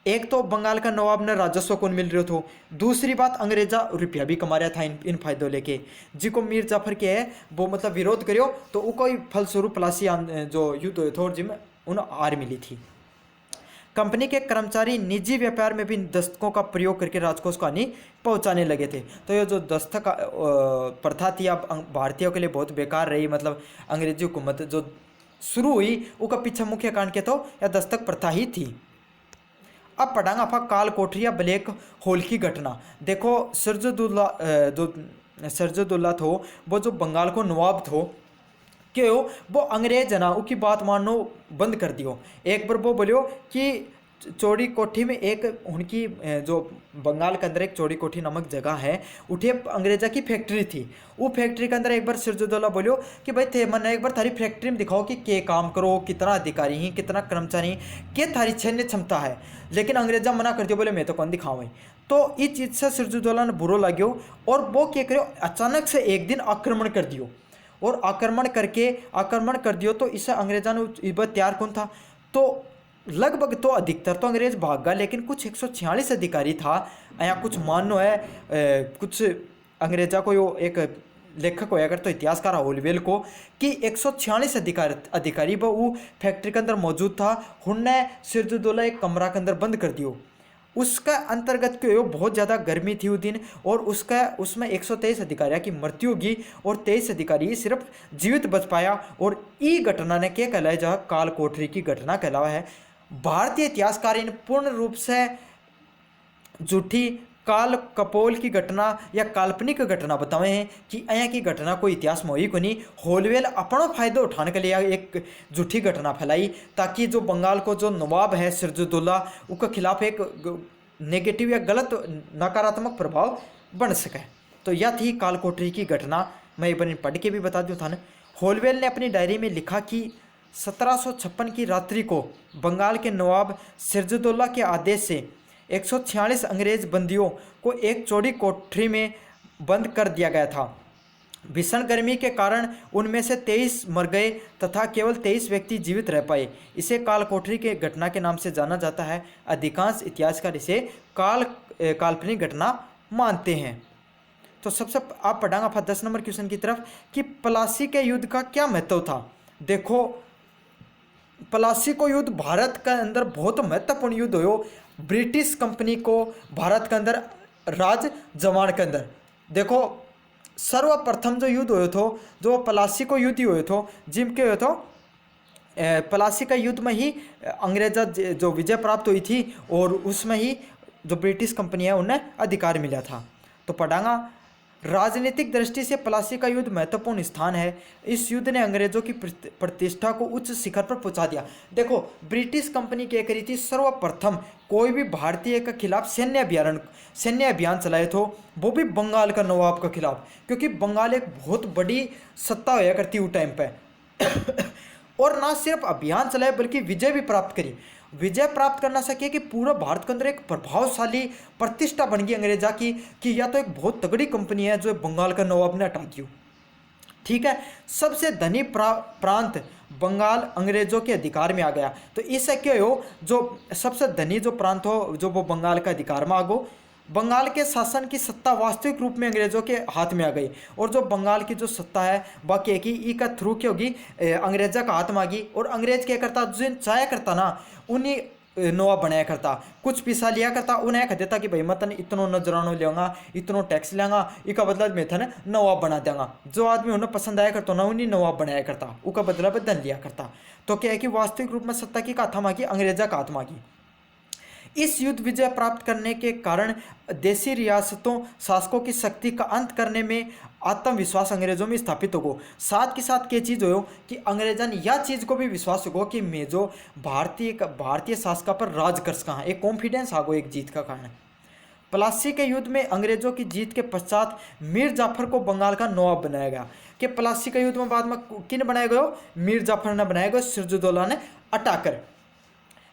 एक तो बंगाल का नवाब ने राजस्व कौन मिल रहे हो, दूसरी बात अंग्रेजा रुपया भी कमा रहा था इन फायदों लेके। जिको मीर जाफर के है वो मतलब विरोध करियो तो वो कोई फलस्वरूप प्लासी जो युद्ध हुए थे और जिसमें उन्हें हार मिली थी। कंपनी के कर्मचारी निजी व्यापार में भी दस्तकों का प्रयोग करके राजकोष को हानि पहुंचाने लगे थे। तो ये जो दस्तक प्रथा थी अब भारतीयों के लिए बहुत बेकार रही। मतलब अंग्रेजी हुकूमत जो शुरू हुई उसका पीछे मुख्य कारण क्या था, या दस्तक प्रथा ही थी। अब पढ़ांगा आपका काल कोठरी या ब्लैक होल की घटना। देखो सिराजुद्दौला थो वो जो बंगाल को नवाब थो क्यों वो अंग्रेज है ना उसकी बात मानना बंद कर दियो। एक बार वो बोलियो कि चौड़ी कोठी में एक उनकी जो बंगाल के अंदर एक चौड़ी कोठी नामक जगह है उठे अंग्रेजा की फैक्ट्री थी। वो फैक्ट्री के अंदर एक बार सिराजुद्दौला बोलियो कि भाई थे मन एक बार थारी फैक्ट्री में दिखाओ कि के काम करो, कितना अधिकारी हैं, कितना कर्मचारी हैं, के थारी सैन्य क्षमता है। लेकिन अंग्रेजा मना कर दियो, बोले मैं तो कौन दिखाऊँ। तो इस चीज़ से सिराजुद्दौला ने बुरो लग्यो और वो क्या करो अचानक से एक दिन आक्रमण कर दियो और आक्रमण कर दियो। तो इससे अंग्रेजा ने तैयार कौन था, तो लगभग तो अधिकतर तो अंग्रेज भाग गया, लेकिन कुछ 146 अधिकारी था। या कुछ मानो है कुछ अंग्रेजा को यो एक लेखक होया करता तो इतिहासकार होलवेल को कि 146 अधिकारी वो फैक्ट्री के अंदर मौजूद था। उनने सिराजुद्दौला एक कमरा के अंदर बंद कर दियो। उसका अंतर्गत क्यों बहुत ज़्यादा गर्मी थी उस दिन और उसमें 123 अधिकारियों की मृत्यु होगी और 23 अधिकारी सिर्फ जीवित बच पाया। और ई घटना ने क्या कहलाया, जहाँ काल कोठरी की घटना कहलावा है। भारतीय इतिहासकार इन पूर्ण रूप से झूठी काल कपोल की घटना या काल्पनिक घटना बतावे हैं कि अया की घटना कोई इतिहास में हुई को नहीं। होलवेल अपना फायदा उठाने के लिए एक झूठी घटना फैलाई ताकि जो बंगाल को जो नवाब है सिराजुद्दौला उसके खिलाफ एक नेगेटिव या गलत नकारात्मक प्रभाव बन सके। तो यह थी काल कोठरी की घटना। मैं एक बार पढ़ के भी बता दूँ था। होलवेल ने अपनी डायरी में लिखा कि 1756 की रात्रि को बंगाल के नवाब सिराजुद्दौला के आदेश से 146 अंग्रेज बंदियों को एक चौड़ी कोठरी में बंद कर दिया गया था। भीषण गर्मी के कारण उनमें से 23 मर गए तथा केवल 23 व्यक्ति जीवित रह पाए। इसे काल कोठरी के घटना के नाम से जाना जाता है। अधिकांश इतिहासकार इसे काल्पनिक घटना मानते हैं। तो सबसे आप पढ़ांगा 10 नंबर क्वेश्चन की तरफ कि प्लासी के युद्ध का क्या महत्व था। देखो प्लासी को युद्ध भारत के अंदर बहुत महत्वपूर्ण युद्ध हो। ब्रिटिश कंपनी को भारत के अंदर राज जमाने के अंदर देखो सर्वप्रथम जो युद्ध हुए थे जो प्लासी को युद्ध हुए थे जिम के हुए थे। प्लासी का युद्ध में ही अंग्रेजा जो विजय प्राप्त हुई थी और उसमें ही जो ब्रिटिश कंपनी है उन्हें अधिकार मिला था। तो पढ़ांगा राजनीतिक दृष्टि से प्लासी का युद्ध महत्वपूर्ण स्थान है। इस युद्ध ने अंग्रेजों की प्रतिष्ठा को उच्च शिखर पर पहुंचा दिया। देखो ब्रिटिश कंपनी क्या करी थी, सर्वप्रथम कोई भी भारतीय के खिलाफ सैन्य अभियान चलाए थे, वो भी बंगाल का नवाब के खिलाफ, क्योंकि बंगाल एक बहुत बड़ी सत्ता हुआ करती उस टाइम पे और ना सिर्फ अभियान चलाए बल्कि विजय भी प्राप्त करी। विजय प्राप्त करना सके कि पूरा भारत के अंदर एक प्रभावशाली प्रतिष्ठा बन गई अंग्रेजा की कि यह तो एक बहुत तगड़ी कंपनी है जो बंगाल का नवाब ने हटा दी। ठीक है, सबसे धनी प्रांत बंगाल अंग्रेजों के अधिकार में आ गया। तो इससे क्या हो, जो सबसे धनी जो प्रांत हो जो वो बंगाल का अधिकार में आ गो। बंगाल के शासन की सत्ता वास्तविक रूप में अंग्रेजों के हाथ में आ गई और जो बंगाल की जो सत्ता है बाकी की ई का थ्रू क्या होगी, अंग्रेजा का हाथ में आ गई। और अंग्रेज क्या करता, जिन चाहे करता ना उन्हीं नवाब बनाया करता, कुछ पैसा लिया करता, उन्हें कह देता कि भाई मैं तने इतनो नजरानो लेगा, इतनो टैक्स लेगा, इसका बदला मैं थने नवाब बना देंगा। जो आदमी उन्हें पसंद आया करता ना उन्हें नवाब बनाया करता, उसका बदला धन लिया करता। तो क्या है कि वास्तविक रूप में सत्ता की काथा मांगी, अंग्रेजा का हाथ मांगी। इस युद्ध विजय प्राप्त करने के कारण देशी रियासतों शासकों की शक्ति का अंत करने में आत्मविश्वास अंग्रेजों में स्थापित होगो। साथ के साथ क्या चीज़ हो कि अंग्रेजों ने यह चीज़ को भी विश्वास होगो कि मैं जो भारतीय शासका पर राज कर सका, एक कॉन्फिडेंस आगो एक जीत का कारण। प्लासी के युद्ध में अंग्रेजों की जीत के पश्चात मीर जाफर को बंगाल का नवाब बनाया गया। कि प्लासी के युद्ध में बाद में किन बनाया गया? मीर जाफर ने बनाया गया, सिराजुद्दौला ने हटाकर।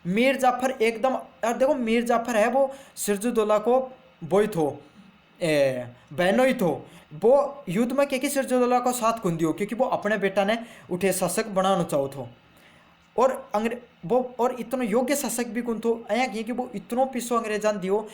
मीर जाफर एकदम, और देखो मीर जाफर है वो सिराजुद्दौला को बोई थो बहनोई थो। वो युद्ध में क्या कि सिराजुद्दौला को साथ कुंदी हो, क्योंकि वो अपने बेटा ने उठे शासक बनाना चाहो थो। और वो और इतना योग्य शासक भी कौन थो अया कि वो इतनो पिसो अंग्रेजान दियो।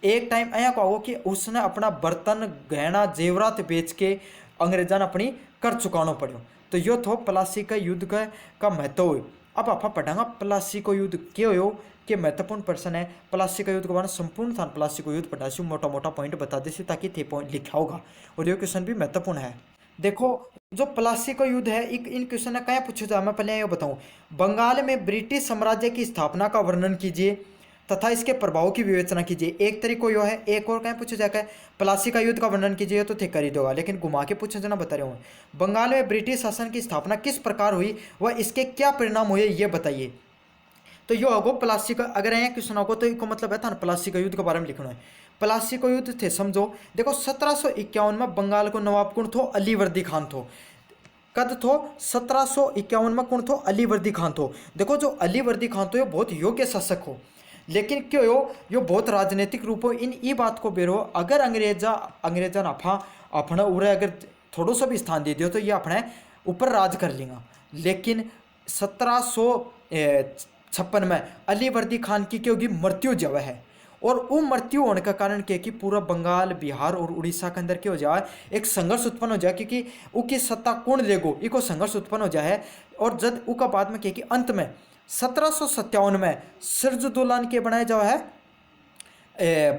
एक टाइम अया कहो कि उसने अपना बर्तन गहना जेवरात बेच के अंग्रेजान अपनी कर चुकाना पड़ो। तो यो थो प्लासी का युद्ध का महत्व। अब आप पढ़ांगा प्लासी को युद्ध क्या हो कि महत्वपूर्ण प्रश्न है। प्लासी का युद्ध के बारे में संपूर्ण स्थान प्लासी को युद्ध पढ़ा मोटा मोटा पॉइंट बता देसी ताकि थे पॉइंट लिखा होगा। और ये क्वेश्चन भी महत्वपूर्ण है। देखो जो प्लासी का युद्ध है इन क्वेश्चन क्या पूछा जाए, मैं पहले ये बताऊं। बंगाल में ब्रिटिश साम्राज्य की स्थापना का वर्णन कीजिए तथा इसके प्रभाव की विवेचना कीजिए। एक तरीको यो है। एक और क्या पूछा जाएगा, प्लासी का युद्ध का वर्णन कीजिए तो थे कर ही दोगा, लेकिन घुमा के पूछा जाना बता रहा हूँ। बंगाल में ब्रिटिश शासन की स्थापना किस प्रकार हुई वह इसके क्या परिणाम हुए ये बताइए। तो यो होगो प्लासी का। अगर यहाँ क्वेश्चन होगा तो इसको मतलब है था प्लासी का युद्ध के बारे में लिखना है। प्लासी को युद्ध थे समझो। देखो 1751 में बंगाल को नवाब कौन थो? अलीवर्दी खान थो। कद थो? 1751 में कौन थो? अलीवर्दी खान थो। देखो जो अलीवर्दी खान थो ये बहुत योग्य शासक हो, लेकिन क्यों यो बहुत राजनीतिक रूप हो। इन ये बात को बेरो अगर अंग्रेजा अफा अपना उरे अगर थोड़ा सा भी स्थान दे दियो तो ये अपने ऊपर राज कर लेगा। लेकिन 1756 में अलीवर्दी खान की क्योंकि मृत्यु जब है, और वो मृत्यु होने का कारण क्या कि पूरा बंगाल बिहार और उड़ीसा के अंदर क्या हो जाए एक संघर्ष उत्पन्न हो जाए, क्योंकि उसकी सत्ता कौन लेगो इको संघर्ष उत्पन्न हो जाए। और जब उसका बाद में क्या कि अंत में 1757 में सिराजुद्दौला के बनाया जाओ है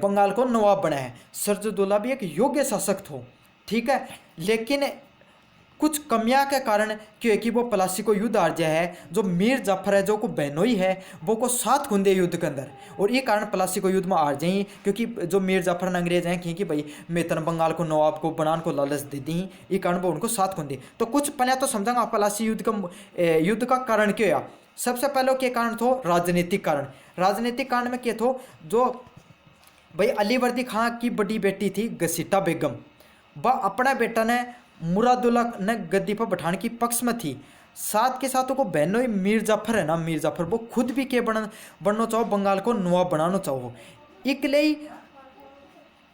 बंगाल को नवाब बना है। सिराजुद्दौला भी एक योग्य शासक थो, ठीक है, लेकिन कुछ कमियां के कारण क्यों कि वो प्लासी को युद्ध हार गया है। जो मीर जाफर है जो को बहनोई है वो को साथ खुंदे युद्ध के अंदर, और ये कारण प्लासी को युद्ध में हार जाए। क्योंकि जो मीर जाफर ने अंग्रेज हैं कि भाई मैं तन बंगाल को नवाब को बनान को लालच दे दी, ये कारण वो उनको साथ खुंदे। तो कुछ पहले तो समझाऊंगा प्लासी युद्ध का कारण क्यों या। सबसे पहले क्या कारण थो? राजनीतिक कारण। राजनीतिक कारण में क्या थो? जो भाई अलीवर्दी खां की बड़ी बेटी थी घसीटा बेगम, वह अपना बेटा ने मुरादुल्ला ने गद्दी पर बैठाने की पक्ष में थी। साथ के साथ को बहनों मीर जाफर है ना, मीर जाफर वो खुद भी के बनना चाहो बंगाल को नवाब बनाना चाहो इकले।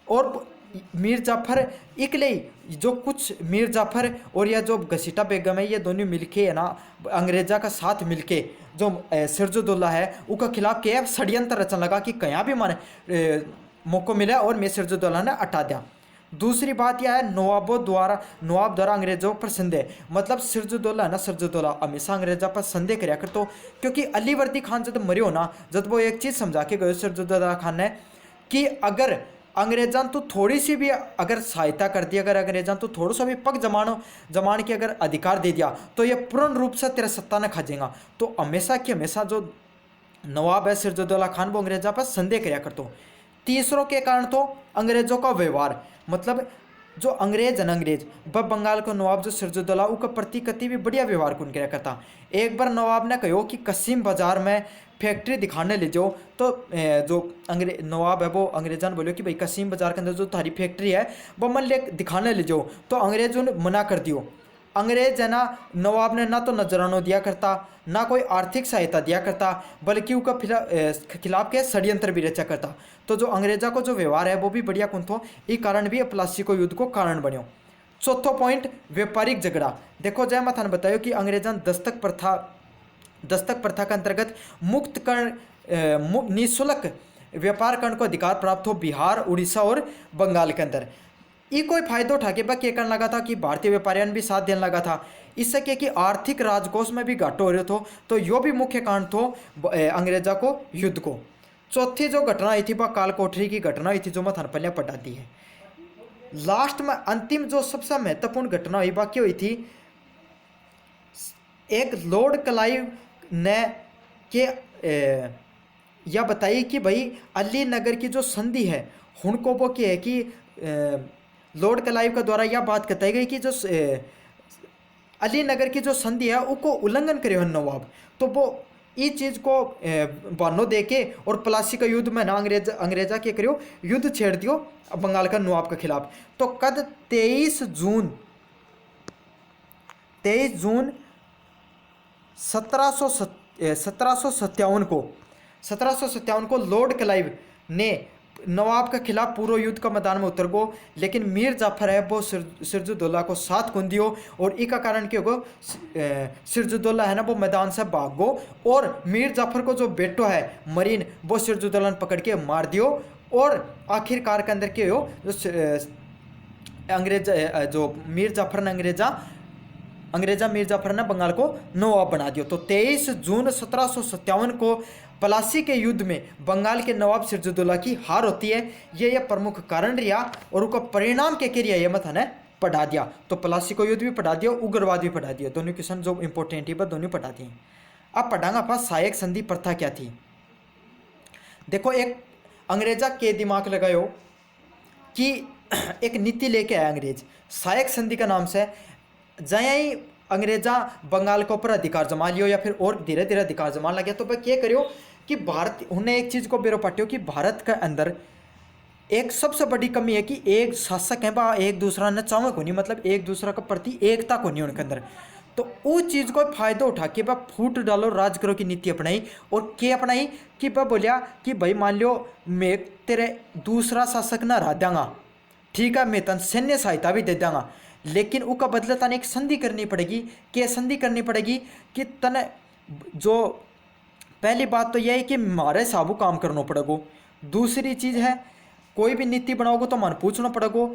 और मीर जाफर इकले जो कुछ मीर जाफर और या जो घसीटा बेगम है ये दोनों मिलके है ना अंग्रेजा का साथ मिलके जो सिराजुद्दौला है उसका खिलाफ क्या षड्यंत्र रचने लगा कि कहीं भी माने मौका मिला और मैं सिराजुद्दौला ने हटा दिया। दूसरी बात यह है नवाब द्वारा अंग्रेजों पर संदेह, मतलब सिराजुद्दौला है ना, सिराजुद्दौला हमेशा अंग्रेजा पर संदेह कराया करतो। क्योंकि अलीवर्दी खान जब मरियो ना, जब वो एक चीज़ समझा के गए सिराजुद्दौला खान ने कि अगर अंग्रेजान तो थोड़ी सी भी अगर सहायता कर दी, अगर अंग्रेजान तो थोड़ा सा भी पग जमान के अगर अधिकार दे दिया तो ये पूर्ण रूप से तेरा सत्ता न खा जाएगा। तो हमेशा की हमेशा जो नवाब है सिराजुद्दौला खान वो अंग्रेजा पर संदेह कराया करतो। तीसरों के कारण तो अंग्रेजों का व्यवहार, मतलब जो अंग्रेज है ना अंग्रेज वह बंगाल को नवाब जो सिराजुद्दौला उसका प्रति कति भी बढ़िया व्यवहार कौन किया करता। एक बार नवाब ने कहो कि कसीम बाजार में फैक्ट्री दिखाने ले जाओ, तो जो नवाब है वो अंग्रेजान बोलो कि भाई कसीम बाजार के अंदर जो थारी फैक्ट्री है वो मन ले दिखाने ले जाओ, तो अंग्रेजों ने मना कर दियो। अंग्रेज है ना नवाब ने ना तो नजराना दिया करता ना कोई आर्थिक सहायता दिया करता, बल्कि उसका खिलाफ के षड्यंत्र भी रचा करता। तो जो अंग्रेजा को जो व्यवहार है वो भी बढ़िया कौन थो, ये कारण भी प्लासी को युद्ध को कारण बनो। चौथो पॉइंट व्यापारिक झगड़ा। देखो जय मैं थाने बतायो कि अंग्रेजन दस्तक प्रथा के अंतर्गत निःशुल्क व्यापार करने को अधिकार प्राप्त हो बिहार उड़ीसा और बंगाल के अंदर। ये कोई फायदा उठा के क्या करने लगा था कि भारतीय व्यापारियों भी साथ देने लगा था। इससे क्या कि आर्थिक राजकोष में भी घाटा हो रहे थे। तो यो भी मुख्य कारण थो अंग्रेजा को युद्ध को। चौथी जो घटना हुई थी वह काल कोठरी की घटना हुई थी, जो मैं थाने पहले पढ़ा दी है। लास्ट में अंतिम जो सबसे महत्वपूर्ण घटना हुई वह क्या हुई थी, एक लॉर्ड क्लाइव ने के यह बताई कि भाई अली नगर की जो संधि है उनको वो क्या है कि लॉर्ड क्लाइव के द्वारा यह बात बताई गई कि जो अली नगर की जो संधि है उसको उल्लंघन करे हो नवाब। तो वो इस चीज़ को बहानो दे के और प्लासी का युद्ध में ना अंग्रेजा के करियो युद्ध छेड़ दियो बंगाल का नवाब के खिलाफ। तो कद 23 जून 1757 को लॉर्ड क्लाइव ने नवाब के खिलाफ पूर्व युद्ध का मैदान में उतर गो। लेकिन मीर जाफर है वो सिरजुद्दौला को साथ कुन दियो और इका कारण क्या होगो, सिरजुद्दौला है ना वो मैदान से भाग गो और मीर जाफर को जो बेटो है मरीन वो सिरजुद्दौला ने पकड़ के मार दियो। और आखिरकार के अंदर क्या हो, जो अंग्रेज जो मीर जाफर ने अंग्रेजा मीर जाफर ने बंगाल को नवाब बना दिया। तो 23 जून 1757 को प्लासी के युद्ध में बंगाल के नवाब सिरजुद्दौला की हार होती है। ये प्रमुख कारण रहा और उसका परिणाम क्या क्या ये मत ने पढ़ा दिया। तो प्लासी को युद्ध भी पढ़ा दिया, उग्रवाद भी पढ़ा दिया, दोनों क्वेश्चन जो इंपॉर्टेंट है वह दोनों पढ़ा दिए। अब पढ़ांगा अपना सहायक संधि प्रथा क्या थी। देखो एक अंग्रेजा के दिमाग लगायो कि एक नीति लेके आया अंग्रेज सहायक संधि का नाम से, जहाँ ही अंग्रेजा बंगाल के ऊपर अधिकार जमा लियो या फिर और धीरे धीरे अधिकार जमा लगे। तो वह क्या करियो कि भारत उन्हें एक चीज़ को बेरो पाटियो कि भारत के अंदर एक सबसे बड़ी कमी है कि एक शासक है बा एक दूसरा ने चावे को नहीं, मतलब एक दूसरा के प्रति एकता को नहीं उनके अंदर। तो उस चीज़ को फायदा उठा के वह फूट डालो राज करो की नीति अपनाई। और क्या अपनाई कि वह बोलिया कि भाई मान लो मैं तेरे दूसरा शासक ना रह देंगा, ठीक है, मैं तन सैन्य सहायता भी दे देंगा, लेकिन उसका बदला तने एक संधि करनी पड़ेगी। क्या संधि करनी पड़ेगी कि तने जो पहली बात तो यह है कि हमारे साबू काम करना पड़ेगा। दूसरी चीज़ है कोई भी नीति बनाओगे तो मन पूछना पड़ेगा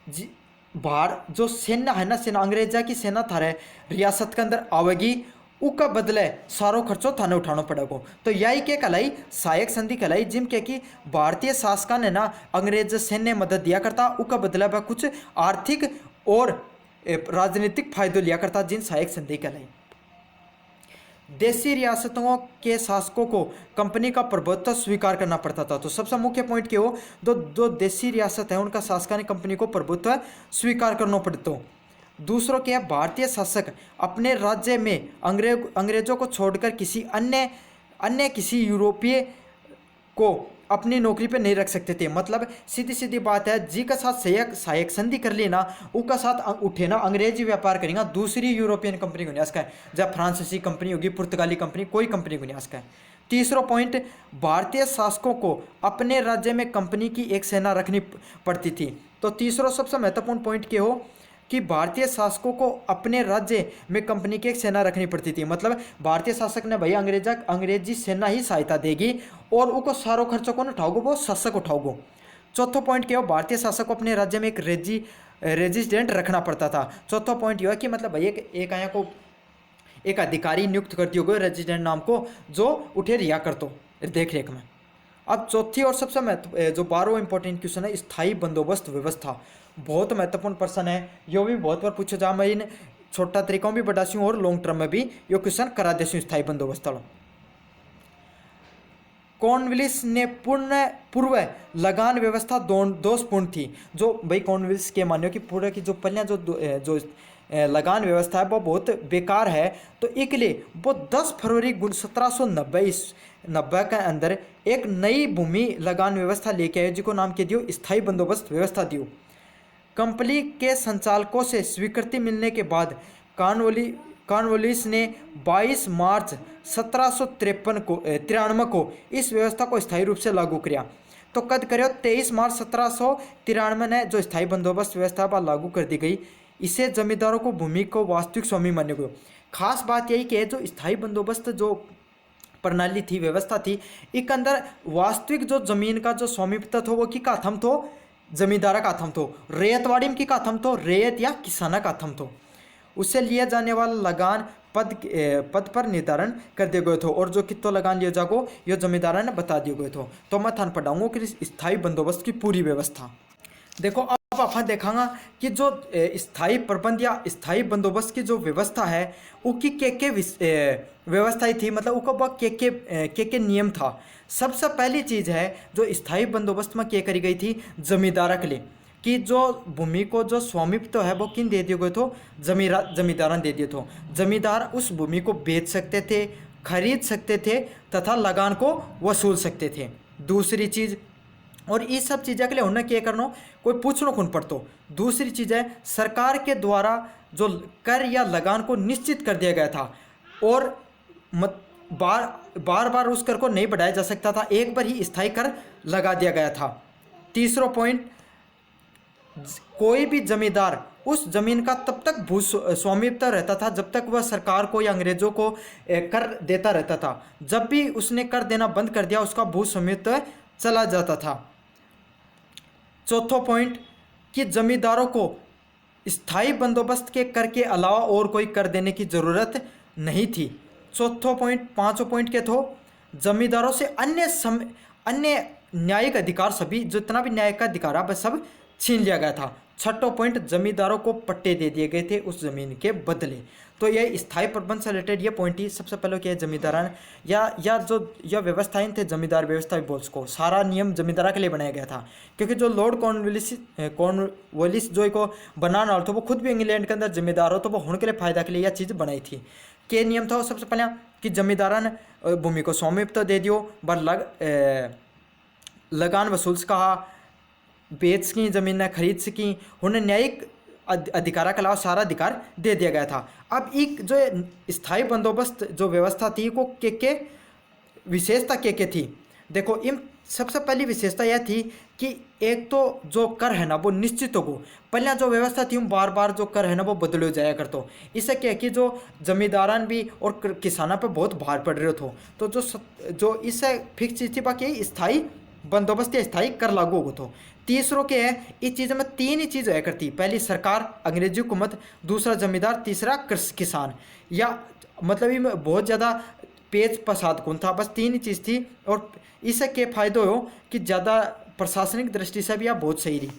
जी बाहर जो सेना है ना, सेना अंग्रेजा की सेना थारे रियासत के अंदर आवेगी, उसका बदले सारो खर्चो थाने उठाना पड़ेगा। तो यही क्या कहलाई सहायक संधि कहलाई, जिम क्या कि भारतीय शासका ने ना अंग्रेज सैन्य मदद दिया करता, उसका बदला वह कुछ आर्थिक और राजनीतिक फायदे लिया करता, जिन सहायक संधि कहलाई। देशी रियासतों के शासकों को कंपनी का प्रभुत्व स्वीकार करना पड़ता था। तो सबसे मुख्य पॉइंट क्या हो, दो देशी रियासत है उनका शासका ने कंपनी को प्रभुत्व स्वीकार करना पड़ता। दूसरों क्या है, भारतीय शासक अपने राज्य में अंग्रेजों को छोड़कर किसी अन्य किसी यूरोपीय को अपनी नौकरी पे नहीं रख सकते थे। मतलब सीधी सीधी बात है, जी का साथ सहायक संधि कर लेना उसका साथ उठे ना अंग्रेजी व्यापार करेगा, दूसरी यूरोपियन कंपनी को नहीं आसका है, जब फ्रांसीसी कंपनी होगी, पुर्तगाली कंपनी, कोई कंपनी को नहीं आसका है। तीसरा पॉइंट, भारतीय शासकों को अपने राज्य में कंपनी की एक सेना रखनी पड़ती थी। तो तीसरा सबसे महत्वपूर्ण पॉइंट क्या हो कि भारतीय शासकों को अपने राज्य में कंपनी की एक सेना रखनी पड़ती थी। मतलब भारतीय शासक ने भाई अंग्रेजी सेना ही सहायता देगी और उसको सारो खर्चों को उठाओगे वो शासक उठाओगे। चौथा पॉइंट क्या हो, भारतीय शासक को अपने राज्य में एक रेजिडेंट रखना पड़ता था। चौथा पॉइंट यह है कि मतलब भाई एक आया को एक अधिकारी नियुक्त करती होगी रेजिडेंट नाम को, जो उठे रिया कर तो देख रेख में। अब चौथी और सबसे जो 12वां इंपॉर्टेंट क्वेश्चन है, स्थायी बंदोबस्त व्यवस्था। बहुत महत्वपूर्ण प्रश्न है, यो भी बहुत बार पूछा जा, मैं इन छोटा तरीकों भी बढ़ासी हूँ और लॉन्ग टर्म में भी यो क्वेश्चन करा देसी स्थायी बंदोबस्त वाला। कॉर्नवालिस ने पूर्व लगान व्यवस्था दोषपूर्ण थी। जो भाई कॉर्नवालिस के मानियो कि पूरा की जो पहले जो लगान व्यवस्था है वो बहुत बेकार है। तो एक लिए वो 10 फरवरी 1790 के अंदर एक नई भूमि लगान व्यवस्था लेके आए, जिसको नाम के दियो स्थायी बंदोबस्त व्यवस्था दियो। कंपनी के संचालकों से स्वीकृति मिलने के बाद कॉर्नवालिस ने 22 मार्च 1793 को इस व्यवस्था को स्थायी रूप से लागू किया। तो कद करो 23 मार्च 1793 ने जो स्थायी बंदोबस्त व्यवस्था पर लागू कर दी गई। इसे जमींदारों को भूमि को वास्तविक स्वामी मान्य गया। खास बात यही कि जो स्थायी बंदोबस्त जो प्रणाली थी, व्यवस्था थी, एक अंदर वास्तविक जो जमीन का जो स्वामित्व था वो की का थम तो जमींदारा का थम तो, रेयतवाड़ी में की का थम तो, रेयत या किसाना का थम तो। उससे लिया जाने वाला लगान पद पर निर्धारण कर दिए गए थे और जो कितो लगान लिया जागो ये जमींदारा ने बता दिए गए थे। तो मैं थान पढ़ाऊंगा कि स्थायी बंदोबस्त की पूरी व्यवस्था। देखो अब आप देखांगा कि जो स्थायी प्रबंध या स्थायी बंदोबस्त की जो व्यवस्था है उसकी के व्यवस्थाएं थी, मतलब उसका के नियम था। सबसे पहली चीज़ है जो स्थायी बंदोबस्त में क्या करी गई थी, जमींदारा के लिए कि जो भूमि को जो स्वामित्व है वो किन दे दिए गए थे, जमींदार दे दिए थे। जमींदार उस भूमि को बेच सकते थे, खरीद सकते थे तथा लगान को वसूल सकते थे। दूसरी चीज़, और इस सब चीज़ों के लिए उन्हें क्या करना, कोई पूछना कौन पड़तो। दूसरी चीज़ है सरकार के द्वारा जो कर या लगान को निश्चित कर दिया गया था और बार बार उस कर को नहीं बढ़ाया जा सकता था, एक बार ही स्थायी कर लगा दिया गया था। तीसरा पॉइंट, कोई भी जमींदार उस जमीन का तब तक भू स्वामित्व रहता था जब तक वह सरकार को या अंग्रेजों को कर देता रहता था। जब भी उसने कर देना बंद कर दिया उसका भू स्वामित्व चला जाता था। चौथा पॉइंट कि जमींदारों को स्थायी बंदोबस्त के कर के अलावा और कोई कर देने की जरूरत नहीं थी। चौथा पॉइंट, पांचों पॉइंट के थो जमींदारों से अन्य न्यायिक अधिकार, सभी जितना भी न्यायिक का अधिकार है वह सब छीन लिया गया था। छठा पॉइंट, जमींदारों को पट्टे दे दिए गए थे उस जमीन के बदले। तो यह स्थायी प्रबंध से रिलेटेड ये पॉइंट ही सबसे पहले क्या है, जमींदारान या जो यह व्यवस्थाएं थे जमींदार व्यवस्था भी बोल सको, सारा नियम जमींदारा के लिए बनाया गया था। क्योंकि जो लॉर्ड कॉर्नवालिस जो को बनाने वाला था वो खुद भी इंग्लैंड के अंदर जमींदार हो, तो वो होने के लिए फायदा के लिए यह चीज़ बनाई थी। क्या नियम था वो, सबसे पहले कि जमींदारा ने भूमि को स्वामित्व दे दियो, बर लगान वसूल से कहा, बेच की जमीन ने खरीद सकी, उन्हें न्यायिक अधिकार के अलावा सारा अधिकार दे दिया गया था। अब एक जो स्थायी बंदोबस्त जो व्यवस्था थी वो के विशेषता के थी। देखो इन सबसे पहली विशेषता यह थी कि एक तो जो कर है ना वो निश्चित होगो, पहले जो व्यवस्था थी बार बार जो कर है ना वो बदलो जाया करतो। इससे क्या है कि जो जमींदारान भी और किसानों पर बहुत भार पड़ रहे थे, तो जो इससे फिक्स चीज़ थी बाकी स्थायी बंदोबस्त या स्थायी कर लागू हो तो। तीसरों के है इस चीज़ में तीन ही चीज़ होया करती, पहली सरकार अंग्रेजी हुकूमत, दूसरा जमींदार, तीसरा किसान। या मतलब ये बहुत ज़्यादा पेच पसाद कौन था, बस तीन ही चीज़ थी। और इससे क्या फ़ायदा हो कि ज़्यादा प्रशासनिक दृष्टि से भी यह बहुत सही रही।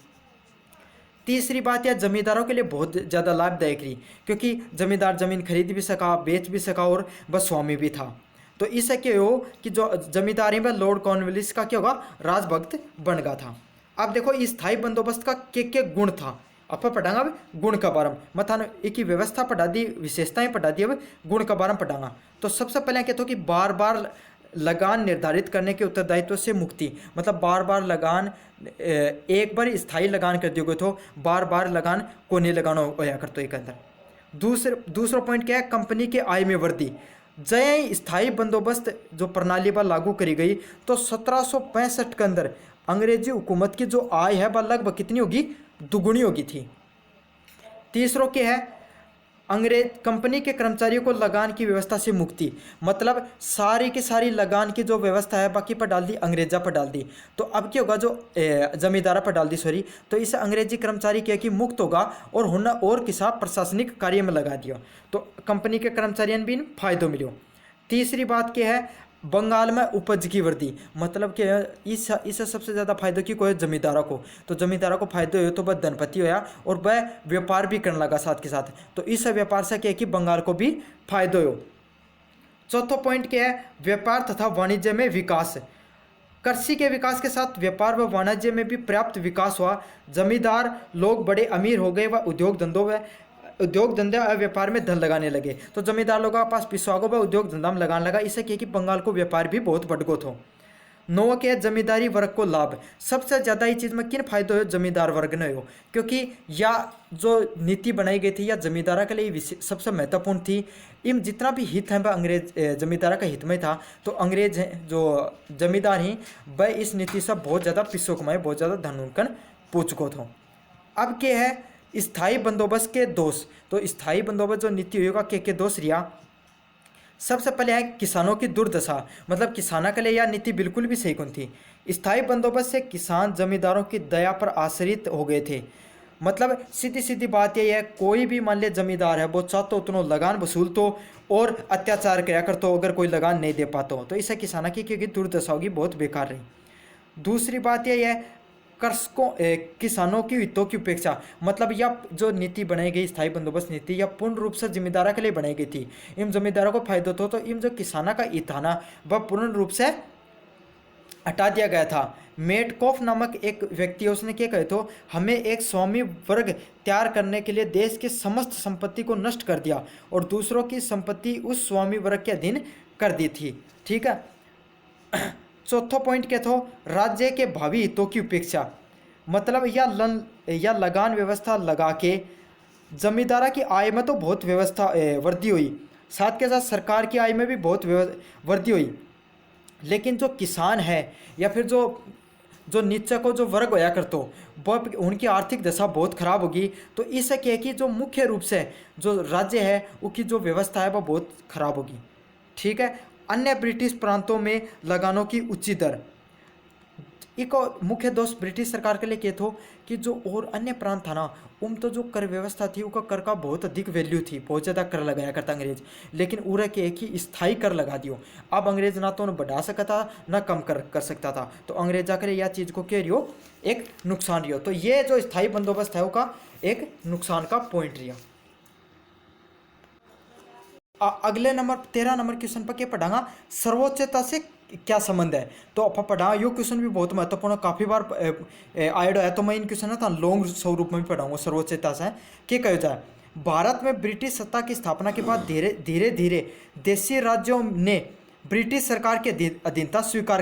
तीसरी बात यह जमींदारों के लिए बहुत ज़्यादा लाभदायक रही, क्योंकि जमींदार ज़मीन खरीद भी सका, बेच भी सका और बस स्वामी भी था। तो इससे क्या हो कि जो जमींदारी में लॉर्ड कॉर्नवालिस का क्या होगा, राजभक्त बन गया था। अब देखो इस स्थायी बंदोबस्त का के गुण था, अब पढ़ांगा अब गुण का बारे में, मतलब एक ही व्यवस्था पढ़ा दी, विशेषताएं पढ़ा दी, अब गुण का बारे में पढ़ांगा। तो सबसे पहले कहते हो कि बार बार लगान निर्धारित करने के उत्तरदायित्व से मुक्ति, मतलब बार बार लगान, एक बार स्थायी लगान कर दिए गए तो बार बार लगान को नहीं लगाना होया करते एक अंदर। दूसरा पॉइंट क्या है, कंपनी के आय में वृद्धि। जय स्थायी बंदोबस्त जो प्रणाली पर लागू करी गई तो 1765 के अंदर अंग्रेजी हुकूमत की जो आय है वह लगभग कितनी होगी, दुगुनी होगी थी। तीसरों के है अंग्रेज कंपनी के कर्मचारियों को लगान की व्यवस्था से मुक्ति, मतलब सारी की सारी लगान की जो व्यवस्था है बाकी पर डाल दी, अंग्रेजा पर डाल दी। तो अब क्या होगा, जो जमींदारा पर डाल दी सॉरी, तो इसे अंग्रेजी कर्मचारी क्या कि मुक्त होगा और होना और किसा प्रशासनिक कार्य में लगा दिया, तो कंपनी के कर्मचारियों भी फायदो मिलो। तीसरी बात क्या है, बंगाल में उपज की वृद्धि, मतलब कि इससे सबसे ज़्यादा फायदा की कोई जमींदारों को, तो जमींदारों को फायदा हो तो वह धनपति होया और वह व्यापार भी करने लगा साथ के साथ, तो इस व्यापार से क्या है कि बंगाल को भी फायदा हो। चौथा पॉइंट क्या है, व्यापार तथा वाणिज्य में विकास। कृषि के विकास के साथ व्यापार व वाणिज्य में भी पर्याप्त विकास हुआ। जमींदार लोग बड़े अमीर हो गए व उद्योग धंधे और व्यापार में धन लगाने लगे, तो जमींदार लोगों के पास पिछवागो व उद्योग धंधा में लगाने लगा। इससे क्या कि बंगाल को व्यापार भी बहुत बढ़गो थो। 9 के जमींदारी वर्ग को लाभ, सबसे ज़्यादा इस चीज़ में किन फायदे हो, जमींदार वर्ग ने हो, क्योंकि या जो नीति बनाई गई थी या जमींदारा के लिए सबसे महत्वपूर्ण थी। इन जितना भी हित है वह अंग्रेज जमींदारा का हित में था, तो अंग्रेज जो जमींदार हैं वह इस नीति से बहुत ज़्यादा पिस्सों कमाए, बहुत ज़्यादा धन उनकन पूछको थो। अब क्या है स्थायी बंदोबस्त के दोष, तो स्थायी बंदोबस्त जो नीति होगा के दोष रिया। सबसे पहले है किसानों की दुर्दशा, मतलब किसानों के लिए यह नीति बिल्कुल भी सही कौन थी, स्थायी बंदोबस्त से किसान जमींदारों की दया पर आश्रित हो गए थे। मतलब सीधी सीधी बात यही है, कोई भी मान ले जमींदार है वो चाहतो उतना लगान वसूल तो और अत्याचार किया कर तो अगर कोई लगान नहीं दे पाता हो तो इससे किसानों की क्योंकि दुर्दशा होगी, बहुत बेकार रही। दूसरी बात यह है, कृषकों किसानों की हितों की उपेक्षा, मतलब यह जो नीति बनाई गई स्थायी बंदोबस्त नीति यह पूर्ण रूप से जमींदारों के लिए बनाई गई थी। इन जमींदारों को फायदा तो इन जो किसानों का हित था ना वह पूर्ण रूप से हटा दिया गया था। मेटकॉफ नामक एक व्यक्ति है, उसने क्या कहे तो हमें एक स्वामी वर्ग तैयार करने के लिए देश की समस्त संपत्ति को नष्ट कर दिया और दूसरों की संपत्ति उस स्वामी वर्ग के अधीन कर दी थी। ठीक है। चौथा पॉइंट क्या था, राज्य के भावी हितों की उपेक्षा, मतलब यह लगान व्यवस्था लगा के जमींदारा की आय में तो बहुत व्यवस्था वृद्धि हुई, साथ के साथ सरकार की आय में भी बहुत वृद्धि हुई, लेकिन जो किसान है या फिर जो जो नीचे को जो वर्ग होया करतो वह उनकी आर्थिक दशा बहुत खराब होगी। तो इससे क्या है कि जो मुख्य रूप से जो राज्य है उसकी जो व्यवस्था है वह बहुत खराब होगी। ठीक है। अन्य ब्रिटिश प्रांतों में लगानों की उच्च दर, एक मुख्य दोष ब्रिटिश सरकार के लिए क्या था कि जो और अन्य प्रांत था ना उन तो जो कर व्यवस्था थी उसका कर का बहुत अधिक वैल्यू थी, बहुत ज़्यादा कर लगाया करता अंग्रेज, लेकिन उरा के एक ही स्थायी कर लगा दियो। अब अंग्रेज ना तो उन्हें बढ़ा सकता था ना कम कर सकता था, तो अंग्रेज जाकर यह चीज़ को क्या रियो एक नुकसान रियो। तो ये जो स्थायी बंदोबस्त है उसका एक नुकसान का पॉइंट रिया। अगले नंबर 13 नंबर क्वेश्चन पर क्या पढ़ांगा, सर्वोच्चता से क्या संबंध है। तो आप पढ़ा यो क्वेश्चन भी बहुत महत्वपूर्ण, काफ़ी बार आयड है, तो मैं इन क्वेश्चन था लॉन्ग स्वरूप में भी पढ़ाऊंगा। सर्वोच्चता से क्या कहा जाए, भारत में ब्रिटिश सत्ता की स्थापना के बाद धीरे धीरे देशी राज्यों ने ब्रिटिश सरकार के अधीनता स्वीकार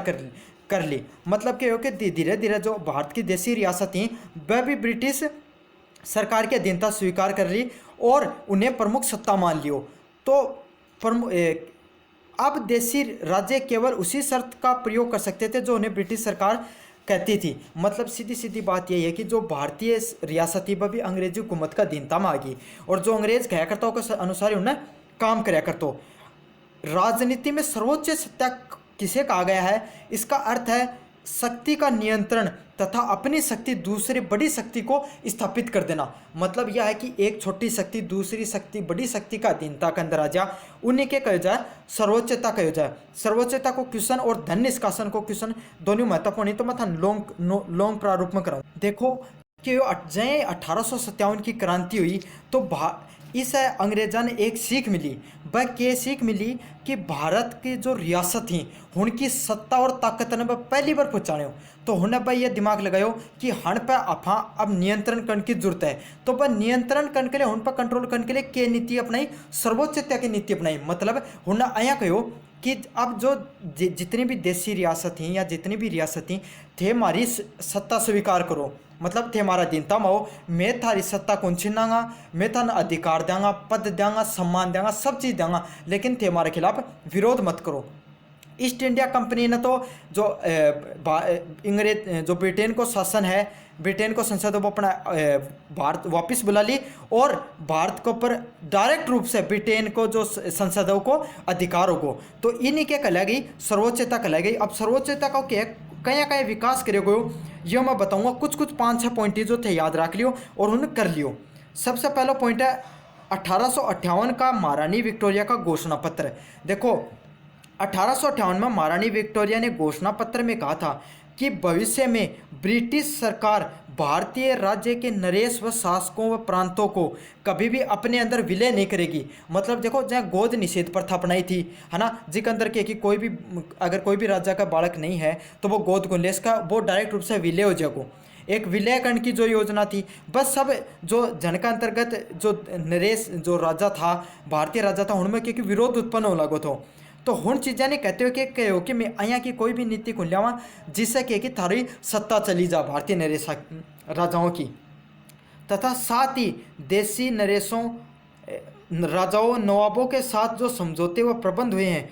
कर ली। मतलब क्या हो कि धीरे धीरे जो भारत की देशी रियासत थी वह भी ब्रिटिश सरकार की अधीनता स्वीकार कर ली और उन्हें प्रमुख सत्ता मान लियो। तो अब देशी राज्य केवल उसी शर्त का प्रयोग कर सकते थे जो उन्हें ब्रिटिश सरकार कहती थी। मतलब सीधी सीधी बात यही है कि जो भारतीय रियासत थी वह भी अंग्रेजी हुकूमत का अधीनता में आ गई और जो अंग्रेज कहा करता उसके अनुसार उन्हें काम कराया करता। राजनीति में सर्वोच्च सत्ता किसे कहा गया है, इसका अर्थ है शक्ति का नियंत्रण तथा अपनी शक्ति दूसरी बड़ी शक्ति को स्थापित कर देना। मतलब यह है कि एक छोटी शक्ति दूसरी शक्ति बड़ी शक्ति का अधीनता के अंदर आ जाए, उन्हीं के कहा जाए सर्वोच्चता कहा जाए। सर्वोच्चता को क्वेश्चन और धन निष्कासन को क्वेश्चन दोनों महत्वपूर्ण है, तो मैं लॉन्ग प्रारूप में कराऊँ। देखो कि जय 1857 की क्रांति हुई तो इस अंग्रेजा ने एक सीख मिली, वह क्या सीख मिली कि भारत की जो रियासत थी उनकी सत्ता और ताकत ने वह पहली बार पहुँचाने हो, तो उन्हें वह यह दिमाग लगायो कि हन पर अफा अब नियंत्रण करने की जरूरत है। तो वह नियंत्रण करने के लिए उन पर कंट्रोल करने के लिए क्या नीति अपनाई, सर्वोच्चता की नीति अपनाई। मतलब उन्हें आया कहो कि अब जो जितनी भी देशी रियासत थी या जितनी भी रियासत थी थे हमारी सत्ता स्वीकार करो, मतलब थे हमारा अधीनता में हो, मैं थारी सत्ता कौन छीनागा, मैं थान अधिकार देंगा, पद देंगा, सम्मान देंगा, सब चीज़ देंगा, लेकिन थे हमारे खिलाफ विरोध मत करो। ईस्ट इंडिया कंपनी ने तो जो अंग्रेज जो ब्रिटेन को शासन है, ब्रिटेन को संसद वो अपना भारत वापस बुला ली और भारत के ऊपर डायरेक्ट रूप से ब्रिटेन को जो संसदों को अधिकार होगो, तो इन्हीं के कहलाई गई सर्वोच्चता कहलाई गई। अब सर्वोच्चता का क्या कहीं कहीं विकास करे गयो ये मैं बताऊंगा, कुछ 5-6 पॉइंट जो थे याद रख लियो और उन्हें कर लियो। सबसे पहला पॉइंट है 1858 का महारानी विक्टोरिया का घोषणा पत्र। देखो 1858 में महारानी विक्टोरिया ने घोषणा पत्र में कहा था कि भविष्य में ब्रिटिश सरकार भारतीय राज्य के नरेश व शासकों व प्रांतों को कभी भी अपने अंदर विलय नहीं करेगी। मतलब देखो जहाँ गोद निषेध प्रथा अपनाई थी है ना, जिसके अंदर क्या कि कोई भी अगर कोई भी राजा का बालक नहीं है तो वो गोद को ले इसका वो डायरेक्ट रूप से विलय हो जाएगा। एक विलयकरण की जो योजना थी, बस सब जो जन का अंतर्गत जो नरेश जो राजा था भारतीय राजा था उनमें क्योंकि विरोध उत्पन्न हो लगो था, तो हुन चीज़ें नहीं कहते हो कि कहो कि मैं यहाँ की कोई भी नीति को लियावा जिससे कि थारी सत्ता चली जा भारतीय नरेश राजाओं की, तथा साथ ही देशी नरेशों राजाओं नवाबों के साथ जो समझौते व प्रबंध हुए हैं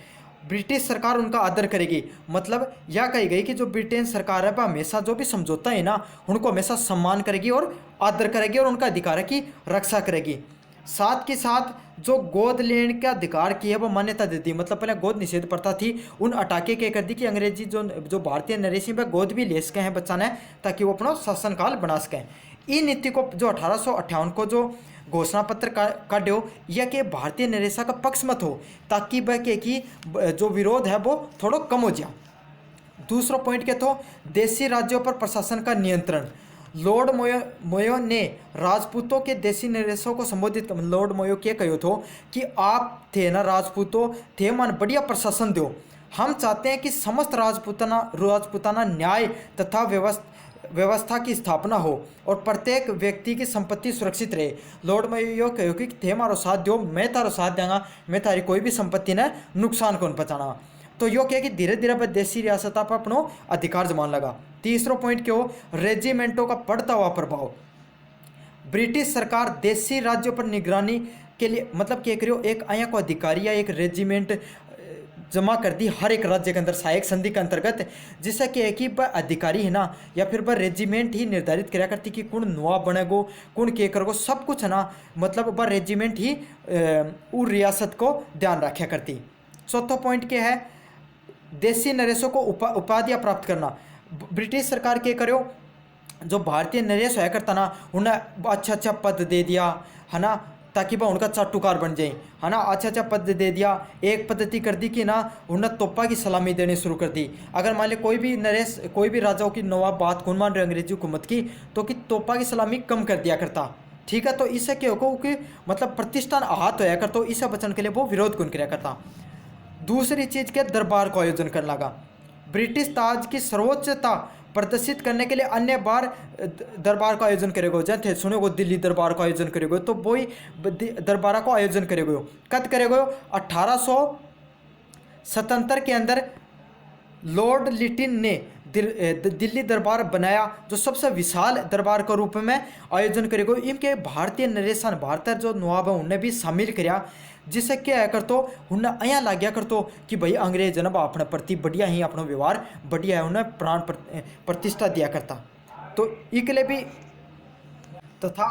ब्रिटिश सरकार उनका आदर करेगी। मतलब यह कही गई कि जो ब्रिटेन सरकार है वह हमेशा जो भी समझौता है ना उनको हमेशा सम्मान करेगी और आदर करेगी और उनका अधिकार की रक्षा करेगी। साथ के साथ जो गोद लेने का अधिकार की है वो मान्यता दे दी। मतलब पहले गोद निषेध प्रथा थी, उन हटाके के कर दी कि अंग्रेजी जो जो भारतीय नरेशी पे गोद भी ले सके हैं बच्चा ने, ताकि वो अपना शासनकाल बना सकें। ई नीति को जो 1858 को जो घोषणा पत्र काढ़ो यह कि भारतीय नरेशा का पक्ष मत हो, ताकि वह के की जो विरोध है वो थोड़ा कम हो जाए। दूसरा पॉइंट क्या था, देशी राज्यों पर प्रशासन का नियंत्रण। लॉर्ड मोयो ने राजपूतों के देशी नरेशों को संबोधित, लॉर्ड मोयो क्या कहो थो कि आप थे ना राजपूतों थे मन बढ़िया प्रशासन दो, हम चाहते हैं कि समस्त राजपूताना न्याय तथा व्यवस्था की स्थापना हो और प्रत्येक व्यक्ति की संपत्ति सुरक्षित रहे। लॉर्ड मोयो कहो कि थे मारो साथ दो, मैं तारो साथ देंगा, मैं तारी कोई भी संपत्ति ने नुकसान कौन पहुंचाना। तो यो क्या कि धीरे धीरे वह देशी रियासत पर अपनो अधिकार जमान लगा। तीसरा पॉइंट क्यों, रेजिमेंटों का बढ़ता हुआ प्रभाव। ब्रिटिश सरकार देशी राज्यों पर निगरानी के लिए मतलब क्या करियो, एक आया को अधिकारी या एक रेजिमेंट जमा कर दी हर एक राज्य के अंदर सहायक संधि के अंतर्गत, जिससे क्या है कि वह अधिकारी है ना या फिर वह रेजिमेंट ही निर्धारित कराया करती कि कौन नवाब बनेगो कौन के करोगो, सब कुछ है ना, मतलब वह रेजिमेंट ही उस रियासत को ध्यान रखा करती। चौथा पॉइंट क्या है, देशी नरेशों को उपाधियाँ प्राप्त करना। ब्रिटिश सरकार क्या करो, जो भारतीय नरेश होया करता ना उन्हें अच्छा अच्छा पद दे दिया है ना, ताकि वह उनका चाटुकार बन जाए है ना, अच्छा अच्छा पद दे दिया। एक पद्धति कर दी कि ना उन्हें तोपा की सलामी देनी शुरू कर दी। अगर मान ली कोई भी नरेश कोई भी राजाओं की नवाब बात कौन मान रहे अंग्रेजी हुकूमत की, तो कि तोपा की सलामी कम कर दिया करता। ठीक है, तो इससे क्या होगा कि मतलब प्रतिष्ठान आहत होया करता, तो इससे बचने के लिए वो विरोध कौन कराया करता। दूसरी चीज़ के दरबार को आयोजन करने लगा। ब्रिटिश ताज की सर्वोच्चता प्रदर्शित करने के लिए अन्य बार दरबार का आयोजन करेगो, जैसे सुनो दिल्ली दरबार का आयोजन करेगो, तो वही दरबार को आयोजन करेगो। कद करेगो 1877 के अंदर लॉर्ड लिटिन ने दिल्ली दरबार बनाया, जो सबसे विशाल दरबार के रूप में आयोजन करेगो। इनके भारतीय नरेशन भारतीय जो नवाब है उन्हें भी शामिल कराया, जिससे क्या है करतो उन्हें अया लग गया करतो कि भाई अंग्रेज जनब अपने प्रति बढ़िया ही अपना व्यवहार बढ़िया है, उन्हें प्राण प्रतिष्ठा दिया करता। तो इकले भी तथा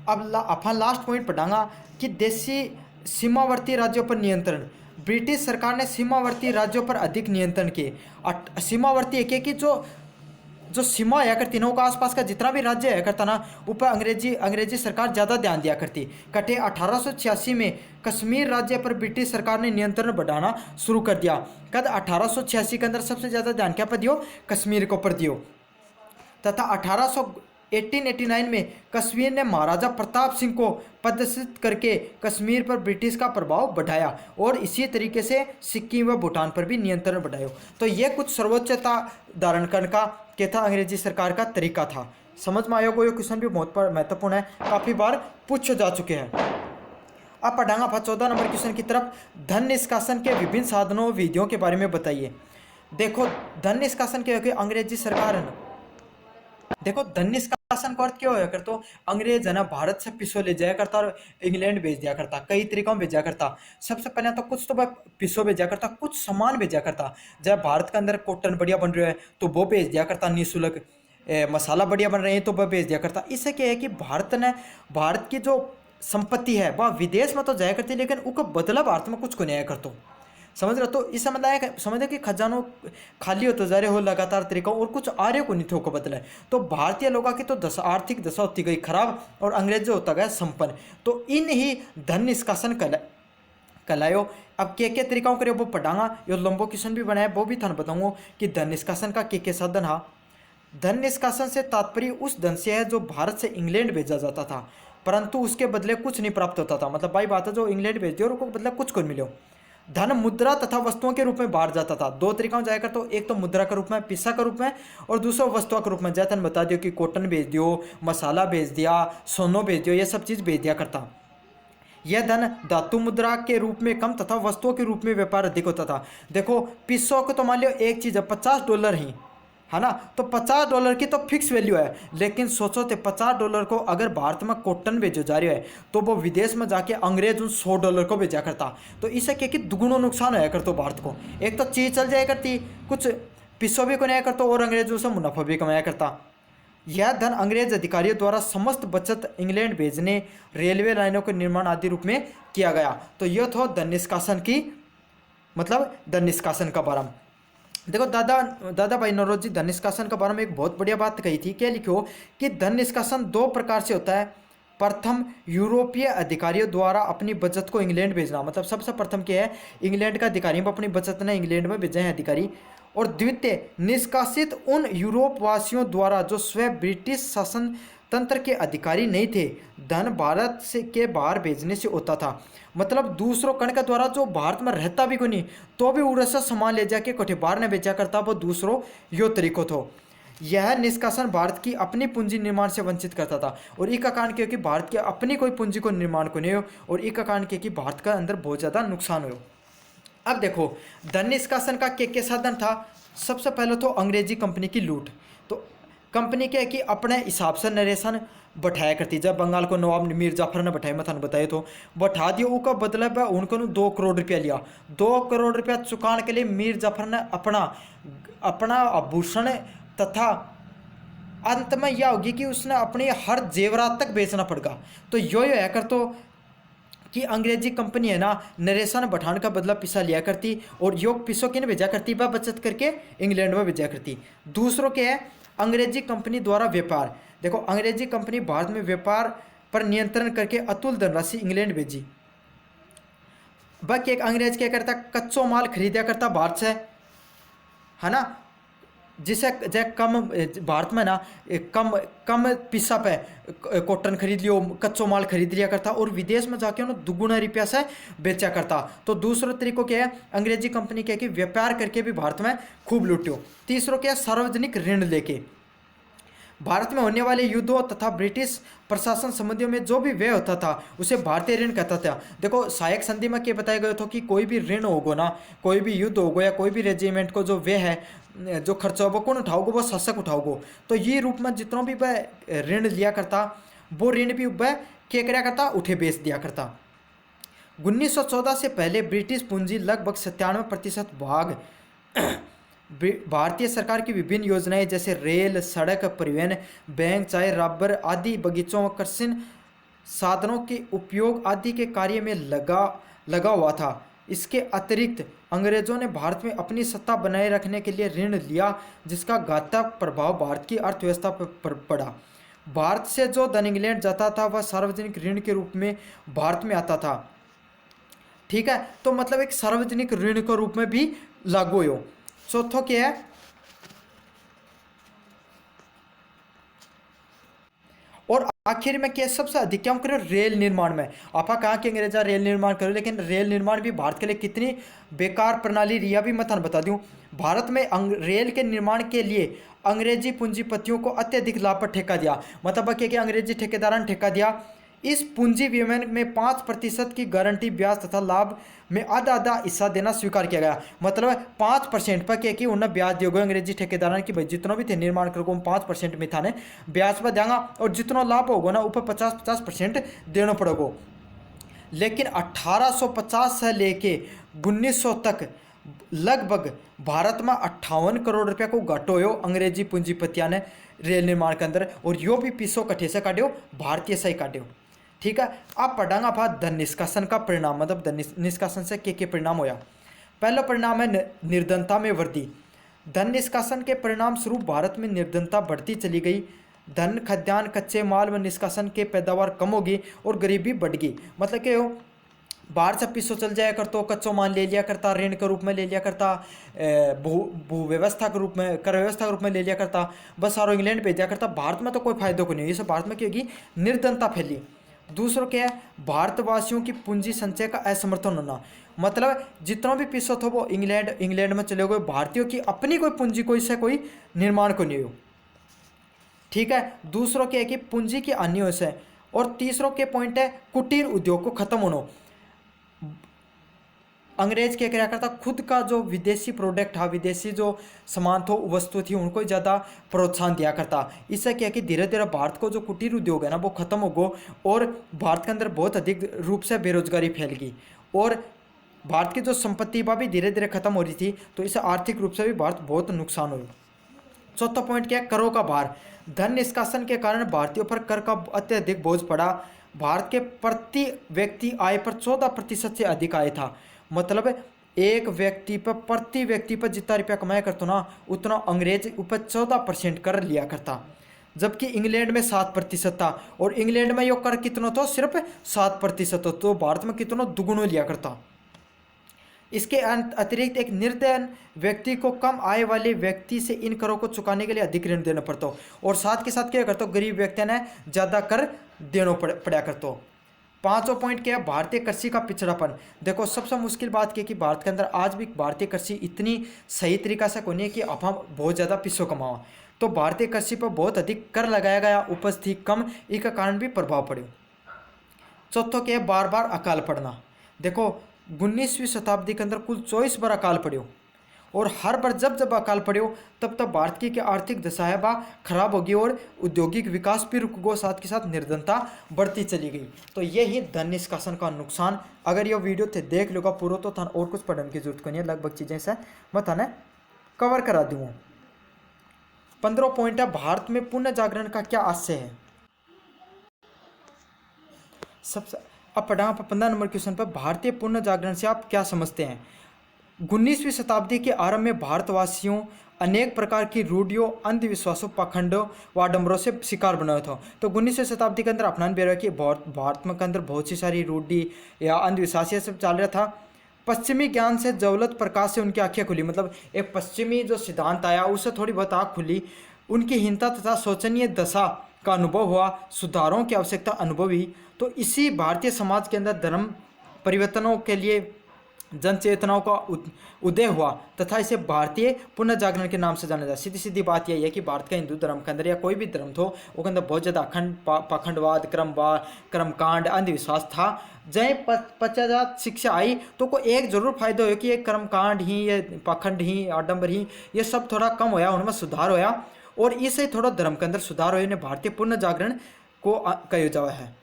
अब अपन लास्ट पॉइंट पढ़ांगा कि देशी सीमावर्ती राज्यों पर नियंत्रण। ब्रिटिश सरकार ने सीमावर्ती राज्यों पर अधिक नियंत्रण किए। सीमावर्ती एक कि जो सीमा आया करती ना उसका आसपास का जितना भी राज्य है करता ना ऊपर अंग्रेजी सरकार ज़्यादा ध्यान दिया करती। कटे 1886 में कश्मीर राज्य पर ब्रिटिश सरकार ने नियंत्रण बढ़ाना शुरू कर दिया। कद 1886 के अंदर सबसे ज़्यादा ध्यान क्या पर दियो, कश्मीर को पर दियो। तथा 1889 में कश्मीर ने महाराजा प्रताप सिंह को पदस्थित करके कश्मीर पर ब्रिटिश का प्रभाव बढ़ाया और इसी तरीके से सिक्किम व भूटान पर भी नियंत्रण बढ़ाया। तो ये कुछ सर्वोच्चता धारण करने का क्या था अंग्रेजी सरकार का तरीका था। समझ में आयोग ये क्वेश्चन भी बहुत महत्वपूर्ण है, काफ़ी बार पूछे जा चुके हैं। अब पढ़ांगा 14 नंबर क्वेश्चन की तरफ। धन निष्कासन के विभिन्न साधनों विधियों के बारे में बताइए। देखो धन निष्कासन के अंग्रेजी सरकार है ना, देखो धन निष्कासन का अर्थ क्या होया करता, अंग्रेज है ना भारत से पिसो ले जाया करता और इंग्लैंड भेज दिया करता, कई तरीकों में भेजा करता। सबसे पहले तो कुछ तो वह पिसो भेजा करता, कुछ सामान भेजा करता। जब भारत के अंदर कॉटन बढ़िया बन रहा है तो वो भेज दिया करता निःशुल्क, मसाला बढ़िया बन रहे हैं तो वह भेज दिया करता। इससे क्या है कि भारत की जो संपत्ति है वह विदेश में तो जाया करती, लेकिन उसका बदला भारत में कुछ को नहीं आया करता। समझ रहे हो, तो इस समझ कि खजानो खाली होते जा रहे हो लगातार तरीकों और कुछ आ रहे को नहीं थे को बदला। तो भारतीय लोगों की तो आर्थिक दशा होती गई खराब और अंग्रेज जो होता गया संपन्न। तो इन ही धन निष्कासन कहलायो। अब के तरीकाओं करे वो पढ़ांगा, यो लंबो क्वेश्चन भी बनाया वो भी थाने बताऊंगा कि धन निष्कासन का के साधन है। धन निष्कासन से तात्पर्य उस धन से है जो भारत से इंग्लैंड भेजा जाता था परंतु उसके बदले कुछ नहीं प्राप्त होता था। मतलब भाई बात है जो इंग्लैंड भेज दिया और उसको बदले कुछ को मिलो। धन मुद्रा तथा वस्तुओं के रूप में बाहर जाता था। दो तरीकों जाया करता, तो एक तो मुद्रा के रूप में पिसा के रूप में और दूसरा वस्तुओं के रूप में। जैसे बता दियो कि कॉटन भेज दियो, मसाला भेज दिया, सोनो भेज दियो, ये सब चीज़ भेज दिया करता। यह धन धातु मुद्रा के रूप में कम तथा वस्तुओं के रूप में व्यापार अधिक होता था। देखो पिसो को तो मान लियो एक चीज़ है $50 ही है ना, तो $50 की तो फिक्स वैल्यू है। लेकिन सोचो तो $50 को अगर भारत में कॉटन भेजो जा रही है तो वो विदेश में जाके अंग्रेज उन $100 को भेजा करता। तो इससे क्या कि दुगुना नुकसान होया करता भारत को। एक तो चीज़ चल जाया करती, कुछ पिसो भी कमाया करता और अंग्रेजों से मुनाफा भी कमाया करता। यह धन अंग्रेज अधिकारियों द्वारा समस्त बचत इंग्लैंड भेजने, रेलवे लाइनों के निर्माण आदि रूप में किया गया। तो यह था धन निष्कासन की मतलब धन निष्कासन का बारे में। देखो दादा भाई नौरोजी धन निष्कासन के बारे में एक बहुत बढ़िया बात कही थी। क्या लिखो कि धन निष्कासन दो प्रकार से होता है। प्रथम, यूरोपीय अधिकारियों द्वारा अपनी बचत को इंग्लैंड भेजना, मतलब सबसे प्रथम क्या है, इंग्लैंड का अधिकारियों को अपनी बचत ने इंग्लैंड में भेजे हैं अधिकारी। और द्वितीय, निष्कासित उन यूरोप वासियों द्वारा जो स्वयं ब्रिटिश शासन तंत्र के अधिकारी नहीं थे, धन भारत से के बाहर भेजने से होता था। मतलब दूसरों कण के द्वारा जो भारत में रहता भी कोई नहीं तो भी उड़े से सामान ले जाके कोठे बाहर ने बेचा करता, वो दूसरों यो तरीको थो। यह निष्कासन भारत की अपनी पूंजी निर्माण से वंचित करता था। और एक कारण क्या कि भारत के अपनी कोई पूंजी को निर्माण को नहीं हो, और एक कारण क्या कि भारत का अंदर बहुत ज़्यादा नुकसान हो। अब देखो धन निष्कासन का क्या साधन था। सबसे पहले तो अंग्रेजी कंपनी की लूट। तो कंपनी क्या है कि अपने हिसाब से नरेशन बैठाया करती। जब बंगाल को नवाब मीर जाफर ने बैठाया, मैं थाने बताया तो बैठा दिया, उसका मतलब है उनको 2 करोड़ रुपया लिया। 2 करोड़ रुपया चुकाने के लिए मीर जाफर ने अपना आभूषण तथा अंत में यह होगी कि उसने अपने हर जेवरात तक बेचना पड़ेगा। तो यो है कर तो कि अंग्रेजी कंपनी है ना, नरेशन बढ़ाने का बदला पिसा लिया करती, और योग पिसों की भेजा करती, वह बचत करके इंग्लैंड में भेजा करती। दूसरों के है अंग्रेजी कंपनी द्वारा व्यापार। देखो अंग्रेजी कंपनी भारत में व्यापार पर नियंत्रण करके अतुल धनराशि इंग्लैंड भेजी। बाकी एक अंग्रेज क्या करता, कच्चो माल खरीदा करता भारत से, है ना, जिसे कम भारत में ना कम पिसा पे कॉटन खरीद लियो, कच्चो माल खरीद लिया करता, और विदेश में जाके उन्हें दुगुना रुपया से बेचा करता। तो दूसरा तरीकों क्या है, अंग्रेजी कंपनी क्या है कि व्यापार करके भी भारत में खूब लूटियो। तीसरों क्या है, सार्वजनिक ऋण लेके भारत में होने वाले युद्धों तथा ब्रिटिश प्रशासन संबंधियों में जो भी व्यय होता था उसे भारतीय ऋण कहता था। देखो सहायक संधि में क्या बताया गया था कि कोई भी ऋण होगो ना, कोई भी युद्ध होगो या कोई भी रेजिमेंट को जो व्यय है, जो खर्चा होगा कौन उठाओगो, वो शासक उठाओगो। तो ये रूप में जितना भी वह ऋण लिया करता, वो ऋण भी वह क्या कराया करता, उठे बेच दिया करता। 1914 से पहले ब्रिटिश पूंजी लगभग 97% भाग भारतीय सरकार की विभिन्न योजनाएं जैसे रेल, सड़क परिवहन, बैंक, चाय, रबर आदि बगीचों व कृषि साधनों के उपयोग आदि के कार्य में लगा हुआ था। इसके अतिरिक्त अंग्रेजों ने भारत में अपनी सत्ता बनाए रखने के लिए ऋण लिया, जिसका घातक प्रभाव भारत की अर्थव्यवस्था पर पड़ा। भारत से जो धन इंग्लैंड जाता था वह सार्वजनिक ऋण के रूप में भारत में आता था। ठीक है, तो मतलब एक सार्वजनिक ऋण के रूप में भी लागू हो। चौथो क्या है, और आखिर में क्या सबसे अधिक क्या करो, रेल निर्माण में। आपा कहा कि अंग्रेजा रेल निर्माण करो, लेकिन रेल निर्माण भी भारत के लिए कितनी बेकार प्रणाली रही भी मैं थाने बता दूं। भारत में रेल के निर्माण के लिए अंग्रेजी पूंजीपतियों को अत्यधिक लाभ पर ठेका दिया। मतलब क्या कि अंग्रेजी ठेकेदारों ने ठेका दिया। इस पूंजी विनिमय में 5% की गारंटी ब्याज तथा लाभ में आधा हिस्सा देना स्वीकार किया गया। मतलब 5% पर क्या कि उन्हें ब्याज दिया अंग्रेजी ठेकेदारों की, भाई जितना भी थे निर्माण करोगे 5% में था ने ब्याज पर देंगा, और जितना लाभ होगा ना ऊपर 50% देना पड़ेगा। लेकिन 1850 से लेके 1900 तक लगभग भारत में 58 करोड़ रुपया को घाटो हो अंग्रेजी पूंजीपतिया ने रेल निर्माण के अंदर, और यो भी पीसो कठे से काट्यो, भारतीय से ही काट्यो। ठीक है, आप पढ़ांगा भात धन निष्कासन का परिणाम, मतलब धन निष्कासन से क्या परिणाम होया। पहला परिणाम है निर्धनता में वृद्धि। धन निष्कासन के परिणाम स्वरूप भारत में निर्धनता बढ़ती चली गई। धन, खाद्यान्न, कच्चे माल व निष्कासन के पैदावार कम होगी और गरीबी बढ़ गई। मतलब क्या हो, बाहर से पीछो चल जाया करता, कच्चो माल ले लिया करता, ऋण के रूप में ले लिया करता, भू व्यवस्था के रूप में, कर व्यवस्था के रूप में ले लिया करता, बस सारो इंग्लैंड भेजा करता। भारत में तो कोई फायदा को नहीं, ये सब भारत में क्या होगी, निर्धनता फैली। दूसरों क्या है, भारतवासियों की पूंजी संचय का असमर्थन होना। मतलब जितना भी पैसा था वो इंग्लैंड में चले गए, भारतीयों की अपनी कोई पूंजी कोई से कोई निर्माण को नहीं हो। ठीक है, दूसरों क्या है कि पूंजी की हानि से। और तीसरों के पॉइंट है कुटीर उद्योग को खत्म होना। अंग्रेज क्या क्या करता, खुद का जो विदेशी प्रोडक्ट था, विदेशी जो सामान थो, वस्तु थी, उनको ज़्यादा प्रोत्साहन दिया करता। इससे क्या कि धीरे धीरे भारत को जो कुटीर उद्योग है ना वो खत्म हो गो, और भारत के अंदर बहुत अधिक रूप से बेरोजगारी फैल गई, और भारत की जो संपत्ति वह भी धीरे धीरे खत्म हो रही थी। तो इससे आर्थिक रूप से भी भारत बहुत नुकसान हुआ। चौथा पॉइंट क्या है, करों का भार। धन निष्कासन के कारण भारतीयों पर कर का अत्यधिक बोझ पड़ा। भारत के प्रति व्यक्ति आय पर 14% से अधिक आय था। मतलब एक व्यक्ति पर प्रति व्यक्ति पर जितना रुपया कमाया करता ना, उतना अंग्रेज ऊपर 14% कर लिया करता, जबकि इंग्लैंड में 7% था। और इंग्लैंड में यो कर कितना था, सिर्फ 7% था। तो भारत में कितना दुगुना लिया करता। इसके अतिरिक्त एक निर्धन व्यक्ति को कम आय वाले व्यक्ति से इन करों को चुकाने के लिए अधिक ऋण देना पड़ता हो, और साथ के साथ क्या करता हो, गरीब व्यक्ति ने ज़्यादा कर देना पड़ा करता हो। पांचवा पॉइंट क्या है, भारतीय कृषि का पिछड़ापन। देखो सबसे मुश्किल बात क्या है कि भारत के अंदर आज भी भारतीय कृषि इतनी सही तरीका से नहीं है कि अब हम बहुत ज़्यादा पिछो कमाओ। तो भारतीय कृषि पर बहुत अधिक कर लगाया गया, उपज थी कम, इसका कारण भी प्रभाव पड़े। चौथों क्या है, बार बार अकाल पड़ना। देखो 19वीं शताब्दी के अंदर कुल 24 बार अकाल पड़े, और हर बार जब जब अकाल पड़े तब तब भारत की आर्थिक दशा है वह खराब होगी और औद्योगिक विकास भी रुक गो, साथ के साथ निर्धनता बढ़ती चली गई। तो ये ही धन निष्कासन का नुकसान। अगर ये वीडियो थे देख लोगा पूरा तो था और कुछ पढ़ने की जरूरत नहीं है, लगभग चीज़ें से मैं थाने कवर करा दूँ। 15 पॉइंट है, भारत में पुनः जागरण का क्या आशय है। सबसे अब पढ़ा 15 नंबर क्वेश्चन पर, भारतीय पुनः जागरण से आप क्या समझते हैं। 19वीं शताब्दी के आरंभ में भारतवासियों अनेक प्रकार की रूढ़ियों, अंधविश्वासों, पाखंडों व आडंबरों से शिकार बना हुआ था। तो 19वीं शताब्दी के अंदर अपनान भी रहा कि भारत में के अंदर बहुत सी सारी रूढ़ी या अंधविश्वास ये सब चल रहा था। पश्चिमी ज्ञान से जवलत प्रकाश से उनकी आंखें खुली। मतलब एक पश्चिमी जो सिद्धांत आया उससे थोड़ी बहुत आँख खुली, उनकी हीनता तथा शोचनीय दशा का अनुभव हुआ, सुधारों की आवश्यकता अनुभव हुई। तो इसी भारतीय समाज के अंदर धर्म परिवर्तनों के लिए जन चेतनाओं का उदय हुआ तथा इसे भारतीय पुनः जागरण के नाम से जाना जाता। सीधी सीधी बात यही है कि भारत का हिंदू धर्म के अंदर या कोई भी धर्म हो वो के अंदर बहुत ज़्यादा अखंड पाखंडवाद, क्रमवाद, कर्मकांड, अंधविश्वास था। जय पश्चात शिक्षा आई तो को एक जरूर फायदा हो कि ये कर्मकांड ही, ये पाखंड ही, आडंबर ही, ये सब थोड़ा कम होया, उनमें सुधार होया, और इससे थोड़ा धर्म के अंदर सुधार हुए ने भारतीय पुनः जागरण को कहा जावा है।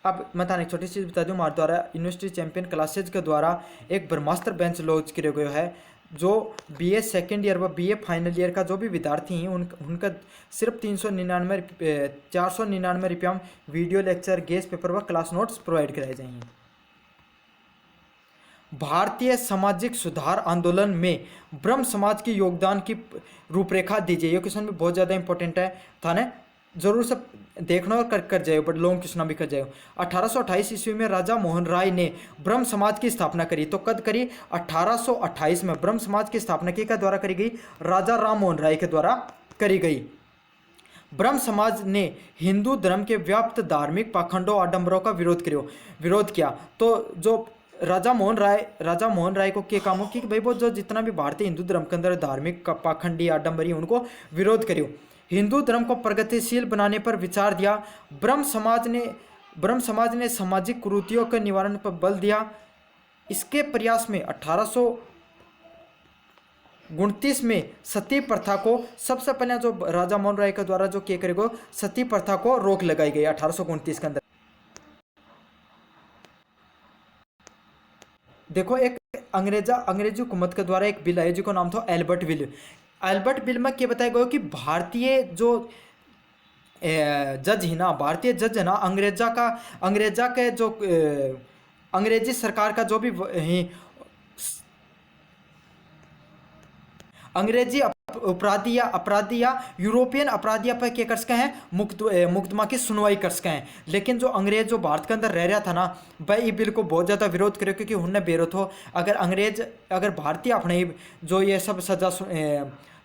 अब मैं थाने एक छोटी चीज़ बता दूं, हमारे द्वारा यूनिवर्सिटी चैंपियन क्लासेज के द्वारा एक ब्रह्मास्त्र बेंच लॉन्च किया गया है, जो बीए सेकेंड ईयर व बीए फाइनल ईयर का जो भी विद्यार्थी हैं उनका सिर्फ 499 रुपया में वीडियो लेक्चर, गेस्ट पेपर व क्लास नोट्स प्रोवाइड कराए जाएंगे। भारतीय सामाजिक सुधार आंदोलन में ब्रह्म समाज के योगदान की रूपरेखा दीजिए। ये क्वेश्चन भी बहुत ज़्यादा इंपॉर्टेंट है, थाने जरूर सब देखना और कर जाए, बट लॉन्ग क्वेश्चन भी कर जाए। 1828 ईस्वी में राजा मोहन राय ने ब्रह्म समाज की स्थापना करी। तो कद करी 1828 में ब्रह्म समाज की स्थापना के द्वारा करी गई, राजा राम मोहन राय के द्वारा करी गई। ब्रह्म समाज ने हिंदू धर्म के व्याप्त धार्मिक पाखंडों, आडंबरों का विरोध किया। तो जो राजा मोहन राय को क्या काम हो कि भाई वो जो जितना भी भारतीय हिंदू धर्म के अंदर धार्मिक पाखंडी, आडंबरी, उनको विरोध करियो। हिंदू धर्म को प्रगतिशील बनाने पर विचार दिया। ब्रह्म समाज ने सामाजिक कुरीतियों के निवारण पर बल दिया। इसके प्रयास में 1829 में सती प्रथा को सबसे पहले जो राजा मोहन राय के द्वारा जो किया करेगा, सती प्रथा को रोक लगाई गई 1829 के अंदर। देखो एक अंग्रेजी हुकूमत के द्वारा एक बिल है जिसका नाम था एल्बर्ट बिल में क्या बताया गया कि भारतीय जो जज है ना, भारतीय जज है ना, अंग्रेजा के जो अंग्रेजी सरकार का जो भी अंग्रेजी अपराधी या यूरोपियन अपराधियों पर क्या कर सके हैं, मुकदमा की सुनवाई कर सके हैं। लेकिन जो अंग्रेज जो भारत के अंदर रह रहा था ना, वह इस बिल को बहुत ज़्यादा विरोध करे, क्योंकि उन्हें बेरोध हो अगर भारतीय अपने जो ये सब सजा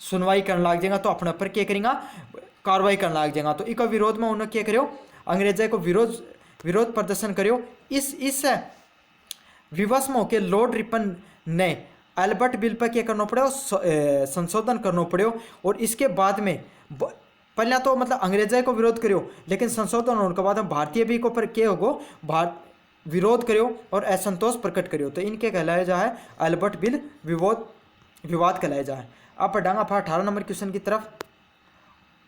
सुनवाई करने लग जाएगा तो अपने ऊपर क्या करेंगे, कार्रवाई करने लग जाएगा। तो इसका विरोध में उन्होंने क्या करो, अंग्रेजा को विरोध प्रदर्शन करो। इस विवश में होकर लॉर्ड रिपन ने एल्बर्ट बिल पर क्या करना पड़े, संशोधन करना पड़े। और इसके बाद में पहले तो मतलब अंग्रेजा को विरोध करो, लेकिन संशोधन होने के बाद भारतीय भी को पर क्या होगो, विरोध करो और असंतोष प्रकट करो। तो इनके कहलाया जाए एल्बर्ट बिल विवाद कहलाया जाए। अब पढ़ांगा 18 नंबर क्वेश्चन की तरफ।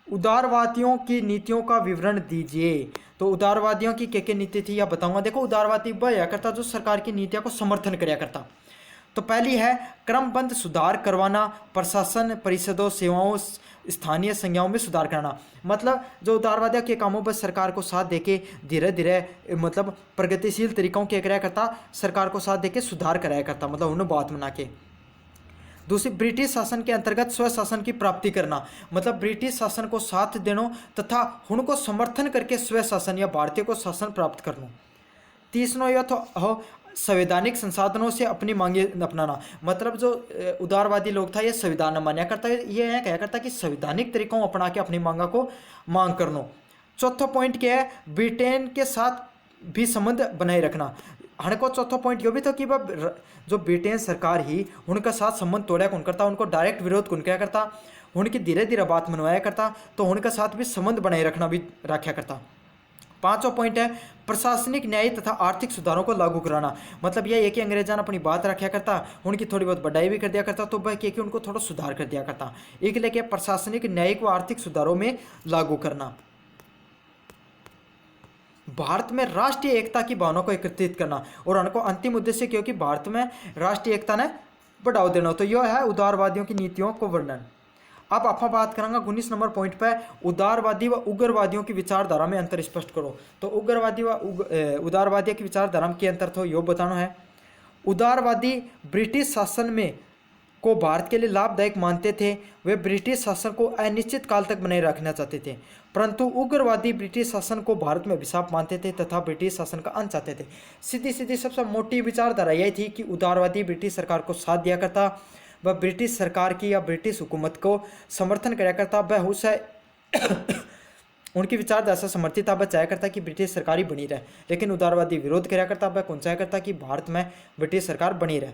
उदारवादियों की नीतियों का विवरण दीजिए। तो उदारवादियों की क्या नीति थी या बताऊंगा। देखो उदारवादी वह करता जो सरकार की नीतियों को समर्थन कराया करता। तो पहली है क्रमबद्ध सुधार करवाना, प्रशासन परिषदों सेवाओं स्थानीय संज्ञाओं में सुधार करना। मतलब जो उदारवादियों के कामों पर सरकार को साथ देके धीरे धीरे मतलब प्रगतिशील तरीकों के कराया करता, सरकार को साथ देके सुधार कराया करता, मतलब उन्हें बात बना के। दूसरी, ब्रिटिश शासन के अंतर्गत स्वशासन की प्राप्ति करना, मतलब ब्रिटिश शासन को साथ देना तथा उनको समर्थन करके स्वशासन या भारतीय को शासन प्राप्त करना। तीसरा यह तो हो संवैधानिक संसाधनों से अपनी मांगे अपनाना, मतलब जो उदारवादी लोग था ये संविधान मान्या करता है, ये कहा करता कि संवैधानिक तरीकों अपना के अपनी मांगा को मांग करना। चौथा पॉइंट क्या है, ब्रिटेन के साथ भी संबंध बनाए रखना। हनको चौथा पॉइंट ये भी था कि वह जो ब्रिटेन सरकार ही उनका साथ संबंध तोड़ा कौन करता, उनको डायरेक्ट विरोध कौन क्या करता, उनकी धीरे धीरे बात मनवाया करता, तो उनके साथ भी संबंध बनाए रखना भी रखा करता। पांचवा पॉइंट है प्रशासनिक न्याय तथा आर्थिक सुधारों को लागू कराना, मतलब यह एक ही अंग्रेजान अपनी बात रखा करता, उनकी थोड़ी बहुत बढ़ाई भी कर दिया करता, तो वह कि उनको थोड़ा सुधार कर दिया करता, एक लेके प्रशासनिक न्याय को आर्थिक सुधारों में लागू करना। भारत में राष्ट्रीय एकता की भावना को एकत्रित करना, और उनको अंतिम उद्देश्य क्योंकि भारत में राष्ट्रीय एकता ने बढ़ावा देना, तो यह है उदारवादियों की नीतियों को वर्णन। अब आप बात करेंगे 19 नंबर पॉइंट पर उदारवादी व उग्रवादियों की विचारधारा में अंतर स्पष्ट करो। तो उग्रवादी व उदारवादी की विचारधारा के अंतर तो यो बताना है। उदारवादी ब्रिटिश शासन में को भारत के लिए लाभदायक मानते थे, वे ब्रिटिश शासन को अनिश्चित काल तक बनाए रखना चाहते थे, परंतु उग्रवादी ब्रिटिश शासन को भारत में अभिशाप मानते थे तथा ब्रिटिश शासन का अंत चाहते थे। सीधी सीधी सबसे मोटी विचारधारा यही थी कि उदारवादी ब्रिटिश सरकार को साथ दिया करता, वह ब्रिटिश सरकार की या ब्रिटिश हुकूमत को समर्थन कराया करता, वह उसे उनकी विचारधारा से समर्थित था, वह चाहा करता कि ब्रिटिश सरकार ही बनी रहे, लेकिन उदारवादी विरोध कराया करता, वह कौन चाहा करता कि भारत में ब्रिटिश सरकार बनी रहे।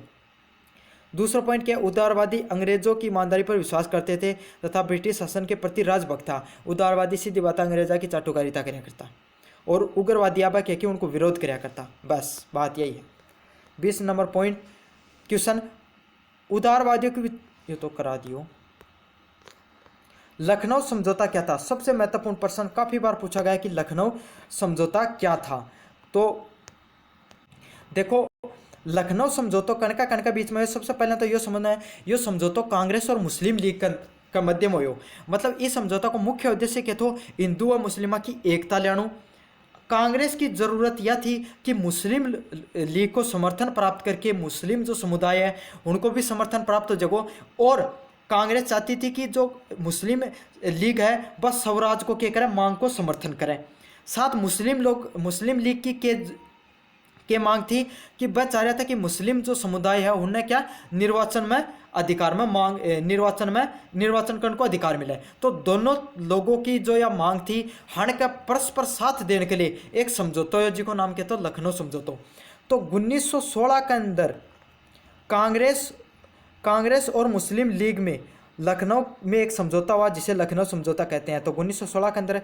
दूसरा पॉइंट क्या, उदारवादी अंग्रेजों की ईमानदारी पर विश्वास करते थे तथा ब्रिटिश शासन के प्रति राजभक्त था। उदारवादी सीधी बात अंग्रेजा की चाटुकारिता कराया करता, और उग्रवादी आबा कह उनको विरोध कराया करता, बस बात यही है। 20 नंबर पॉइंट क्वेश्चन, उदारवादियों की ये तो करा दियो। लखनऊ समझौता क्या था? सबसे महत्वपूर्ण प्रश्न काफी बार पूछा गया कि लखनऊ समझौता क्या था। तो देखो लखनऊ समझौतों कनका बीच में सबसे पहले तो ये समझना है, ये समझौतों कांग्रेस और मुस्लिम लीग का मध्यम हो, मतलब इस समझौता को मुख्य उद्देश्य क्या था, हिंदू और मुस्लिमा की एकता लाना। कांग्रेस की ज़रूरत यह थी कि मुस्लिम लीग को समर्थन प्राप्त करके मुस्लिम जो समुदाय है उनको भी समर्थन प्राप्त हो जगो, और कांग्रेस चाहती थी कि जो मुस्लिम लीग है बस स्वराज को क्या करें, मांग को समर्थन करें। साथ मुस्लिम लीग की मांग थी कि वह चाह रहा था कि मुस्लिम जो समुदाय है उन्हें क्या निर्वाचन में अधिकार में मांग निर्वाचन करने को अधिकार मिले। तो दोनों लोगों की जो यह मांग थी हण का परस्पर साथ देने के लिए एक समझौता है जिसको नाम कहते हो लखनऊ समझौता। तो 1916 के अंदर कांग्रेस और मुस्लिम लीग में लखनऊ में एक समझौता हुआ जिसे लखनऊ समझौता कहते हैं। तो 1916 के अंदर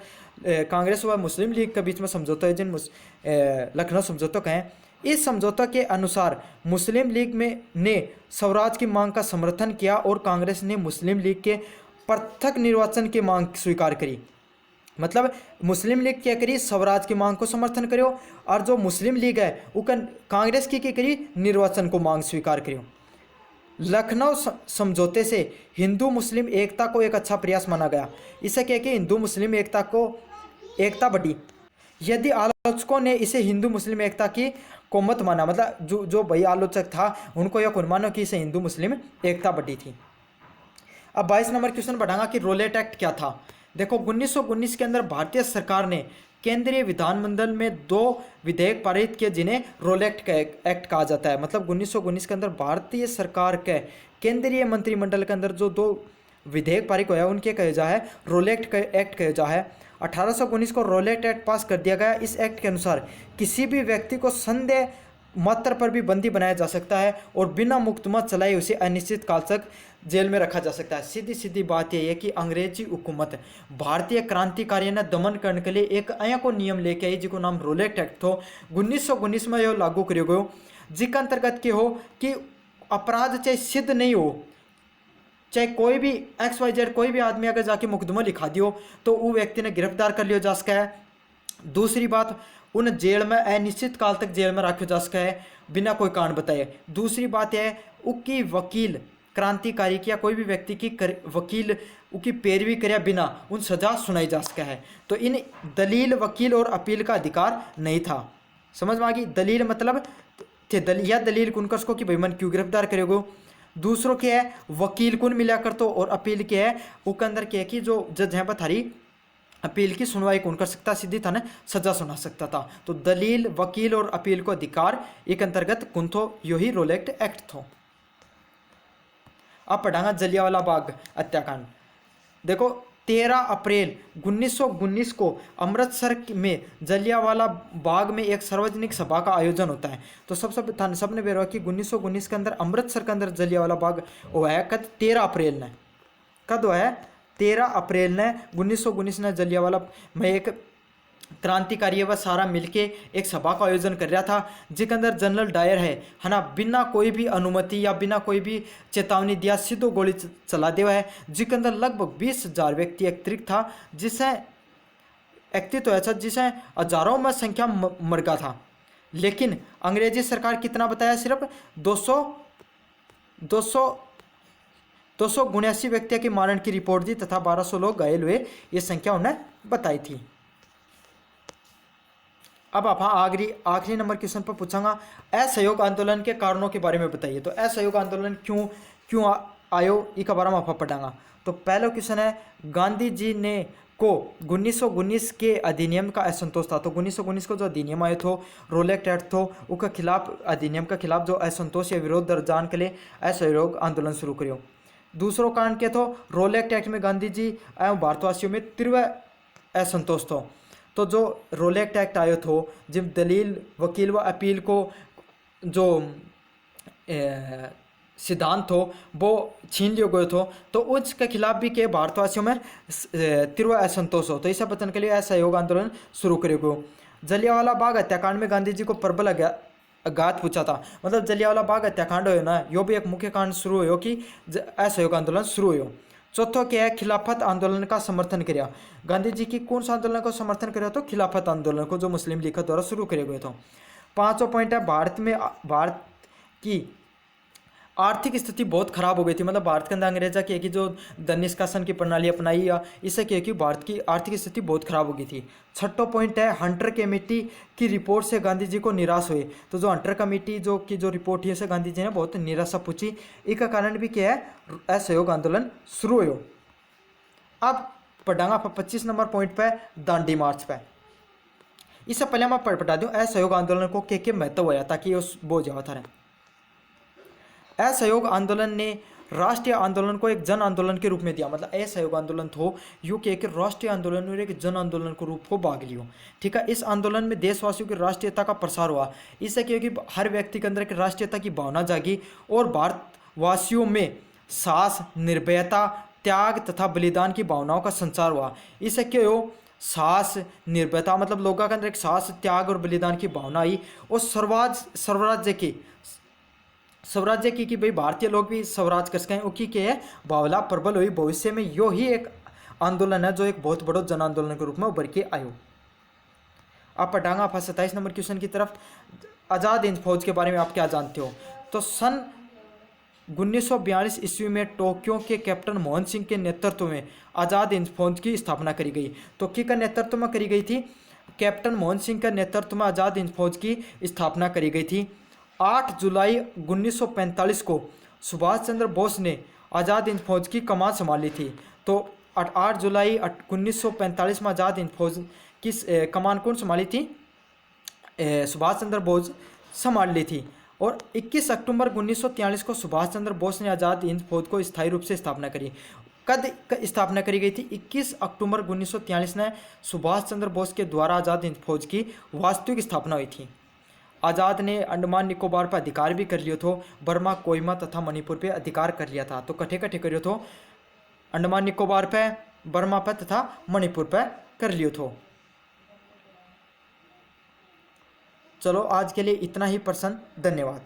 कांग्रेस व मुस्लिम लीग के बीच में समझौता है जिन लखनऊ समझौता कहें। इस समझौता के अनुसार मुस्लिम लीग ने स्वराज की मांग का समर्थन किया और कांग्रेस ने मुस्लिम लीग के पृथक निर्वाचन की मांग स्वीकार करी। मतलब मुस्लिम लीग क्या करी, स्वराज की मांग को समर्थन करो, और जो मुस्लिम लीग है वो कांग्रेस की क्या करी, निर्वाचन को मांग स्वीकार करो। लखनऊ समझौते से हिंदू मुस्लिम एकता को एक अच्छा प्रयास माना गया। इसे कह के हिंदू मुस्लिम एकता बढ़ी। यदि आलोचकों ने इसे हिंदू मुस्लिम एकता की कोमत माना, मतलब जो भाई आलोचक था उनको यह मानो कि इसे हिंदू मुस्लिम एकता बढ़ी थी। अब 22 नंबर क्वेश्चन बढ़ाऊंगा कि रोलेट एक्ट क्या था। देखो 1919 के अंदर भारतीय सरकार ने केंद्रीय विधानमंडल में 2 विधेयक पारित किए जिन्हें रोलेट एक्ट कहा जाता है। मतलब 1919 के अंदर भारतीय सरकार के केंद्रीय मंत्रिमंडल के अंदर जो 2 विधेयक पारित हुआ है उनके कहे जा है रोलेट एक्ट कहे जा है। 1819 को रोलेट एक्ट पास कर दिया गया। इस एक्ट के अनुसार किसी भी व्यक्ति को संदेह मात्र पर भी बंदी बनाया जा सकता है और बिना मुकदमा चलाए उसे अनिश्चित काल तक जेल में रखा जा सकता है। सीधी सीधी बात यह है कि अंग्रेजी हुकूमत भारतीय क्रांतिकारियों ने दमन करने के लिए एक अया को नियम लेके आई जिसको नाम रोलेट एक्ट थो। 1919 में यह लागू करो गयो, जिसके अंतर्गत के हो कि अपराध चाहे सिद्ध नहीं हो, चाहे कोई भी XYZ कोई भी आदमी अगर जाके मुकदमा लिखा दियो तो वो व्यक्ति ने गिरफ्तार कर लिया जा सका है। दूसरी बात, उन जेल में अनिश्चित काल तक जेल में रखा जा सका है बिना कोई कारण बताए। दूसरी बात है उसकी वकील क्रांतिकारी की या कोई भी व्यक्ति की वकील उसकी पैरवी करे बिना उन सजा सुनाई जा सका है। तो इन दलील वकील और अपील का अधिकार नहीं था। समझ में आ गई। दलील मतलब थे या दलील कुन कसको कि भाई मन क्यों गिरफ्तार करेगो। दूसरों क्या है वकील कुन मिला कर तो, और अपील क्या है उसके अंदर क्या है कि जो जज है थारी अपील की सुनवाई कौन कर सकता, सीधी थाने सजा सुना सकता था। तो दलील वकील और अपील को अधिकार एक अंतर्गत कुन थो, यो ही रोलेक्ट एक्ट थो। अब पढ़ांगा जलियांवाला बाग हत्याकांड। देखो 13 अप्रैल 1919 को अमृतसर में जलियांवाला बाग में एक सार्वजनिक सभा का आयोजन होता है। तो सबने बेरा कि 1919 के अंदर अमृतसर के अंदर जलियांवाला बाग हुआ है कद 13 अप्रैल ने। कद हुआ है 13 अप्रैल ने 1919 ने जलियांवाला में एक क्रांतिकारी व सारा मिलके एक सभा का आयोजन कर रहा था, जिसके अंदर जनरल डायर है ना, बिना कोई भी अनुमति या बिना कोई भी चेतावनी दिया सीधो गोली चला दिया है, जिसके अंदर लगभग 20,000 व्यक्ति एकत्रित था, जिसे एकत्रित हुआ था, जिसे हजारों में संख्या मर गया था। लेकिन अंग्रेजी सरकार कितना बताया, सिर्फ 279 व्यक्तियों के मारण की रिपोर्ट दी तथा 1200 लोग घायल हुए, ये संख्या उन्हें बताई थी। अब आप आखिरी नंबर क्वेश्चन पर पूछांगा असहयोग आंदोलन के कारणों के बारे में बताइए। तो असहयोग आंदोलन क्यों आयो इसके बारे में आप पढ़ांगा। तो पहला क्वेश्चन है गांधी जी ने को 1919 के अधिनियम का असंतोष था। तो 1919 को जो अधिनियम आयो थो रोलेक्ट एक्ट थो, उसके खिलाफ अधिनियम के खिलाफ जो असंतोष या विरोध दर्जान के लिए असहयोग आंदोलन शुरू करियो। दूसरो कारण क्या थो, रोलेक्ट एक्ट में गांधी जी एवं भारतवासियों में तीव्र असंतोष थो। तो जो रोलेक्ट एक्ट आयो थो जिन दलील वकील व अपील को जो सिद्धांत हो वो छीन लियो गयो थो, तो उसके खिलाफ भी के भारतवासियों में तीव्र असंतोष हो। तो इसे बचने के लिए असहयोग आंदोलन शुरू करे गयो। जलियांवाला बाग हत्याकांड में गांधी जी को प्रबल आघात पूछा था। मतलब जलियांवाला बाग हत्याकांड हो ना, यो भी एक मुख्य कारण शुरू हो कि असहयोग आंदोलन शुरू हो। चौथो क्या है, खिलाफत आंदोलन का समर्थन किया। गांधी जी की कौन सा आंदोलन को समर्थन किया? तो खिलाफत आंदोलन को, जो मुस्लिम लीग द्वारा शुरू किए गए थे। पांचवा पॉइंट है भारत की आर्थिक स्थिति बहुत खराब हो गई थी। मतलब भारत के अंदर अंग्रेजा की जो धन निष्कासन की प्रणाली अपनाई या इससे क्या कि भारत की आर्थिक स्थिति बहुत खराब हो गई थी। छठो पॉइंट है हंटर कमेटी की रिपोर्ट से गांधी जी को निराश हुए। तो जो हंटर कमेटी जो रिपोर्ट है, गांधी जी ने बहुत निराशा पूछी। इसका कारण भी क्या है, असहयोग आंदोलन शुरू हो। अब पढ़ांगा 25 नंबर पॉइंट पे दांडी मार्च पे। इससे पहले मैं पढ़ा दूँ असहयोग आंदोलन को क्या महत्व होया ताकि वो जावा था। असहयोग आंदोलन ने राष्ट्रीय आंदोलन को एक जन आंदोलन के रूप में दिया। मतलब असहयोग आंदोलन थो यू के राष्ट्रीय आंदोलन और एक जन आंदोलन को रूप को भाग लियो। ठीक है, इस आंदोलन में देशवासियों की राष्ट्रीयता का प्रसार हुआ। इससे क्या कि हर व्यक्ति के अंदर एक राष्ट्रीयता की भावना जागी और भारतवासियों में साहस, निर्भयता, त्याग तथा बलिदान की भावनाओं का संचार हुआ। इससे क्या हो, साहस, निर्भयता मतलब लोगों के अंदर एक साहस, त्याग और बलिदान की भावना आई। और स्वराज्य की कि भाई भारतीय लोग भी स्वराज कर सकें, उसकी क्या है भावना प्रबल हुई। भविष्य में यो ही एक आंदोलन है जो एक बहुत बड़ो जन आंदोलन के रूप में उभर के आयो। आप पढ़ांगा 27 नंबर क्वेश्चन की तरफ। आज़ाद हिंद फौज के बारे में आप क्या जानते हो? तो सन 1942 ईस्वी में टोक्यो के कैप्टन मोहन सिंह के नेतृत्व में आज़ाद हिंद फौज की स्थापना करी गई। तो किसके नेतृत्व में करी गई थी? कैप्टन मोहन सिंह के नेतृत्व में आज़ाद हिंद फौज की स्थापना करी गई थी। 8 जुलाई 1945 को सुभाष चंद्र बोस ने आज़ाद हिंद फौज की कमान संभाली थी। तो 8 जुलाई 1945 में आज़ाद हिंद फौज की कमान कौन संभाली थी? सुभाष चंद्र बोस संभाल ली थी। और 21 अक्टूबर 1943 को सुभाष चंद्र बोस ने आज़ाद हिंद फौज को स्थायी रूप से स्थापना करी। कद स्थापना करी गई थी? 21 अक्टूबर 1943 ने सुभाष चंद्र बोस के द्वारा आज़ाद हिंद फौज की वास्तविक स्थापना हुई थी। आज़ाद ने अंडमान निकोबार पर अधिकार भी कर लियो थो, बर्मा, कोहिमा तथा मणिपुर पे अधिकार कर लिया था। तो कठे करियो थो, अंडमान निकोबार पे, बर्मा पे तथा मणिपुर पे कर लियो थो। चलो आज के लिए इतना ही प्रश्न, धन्यवाद।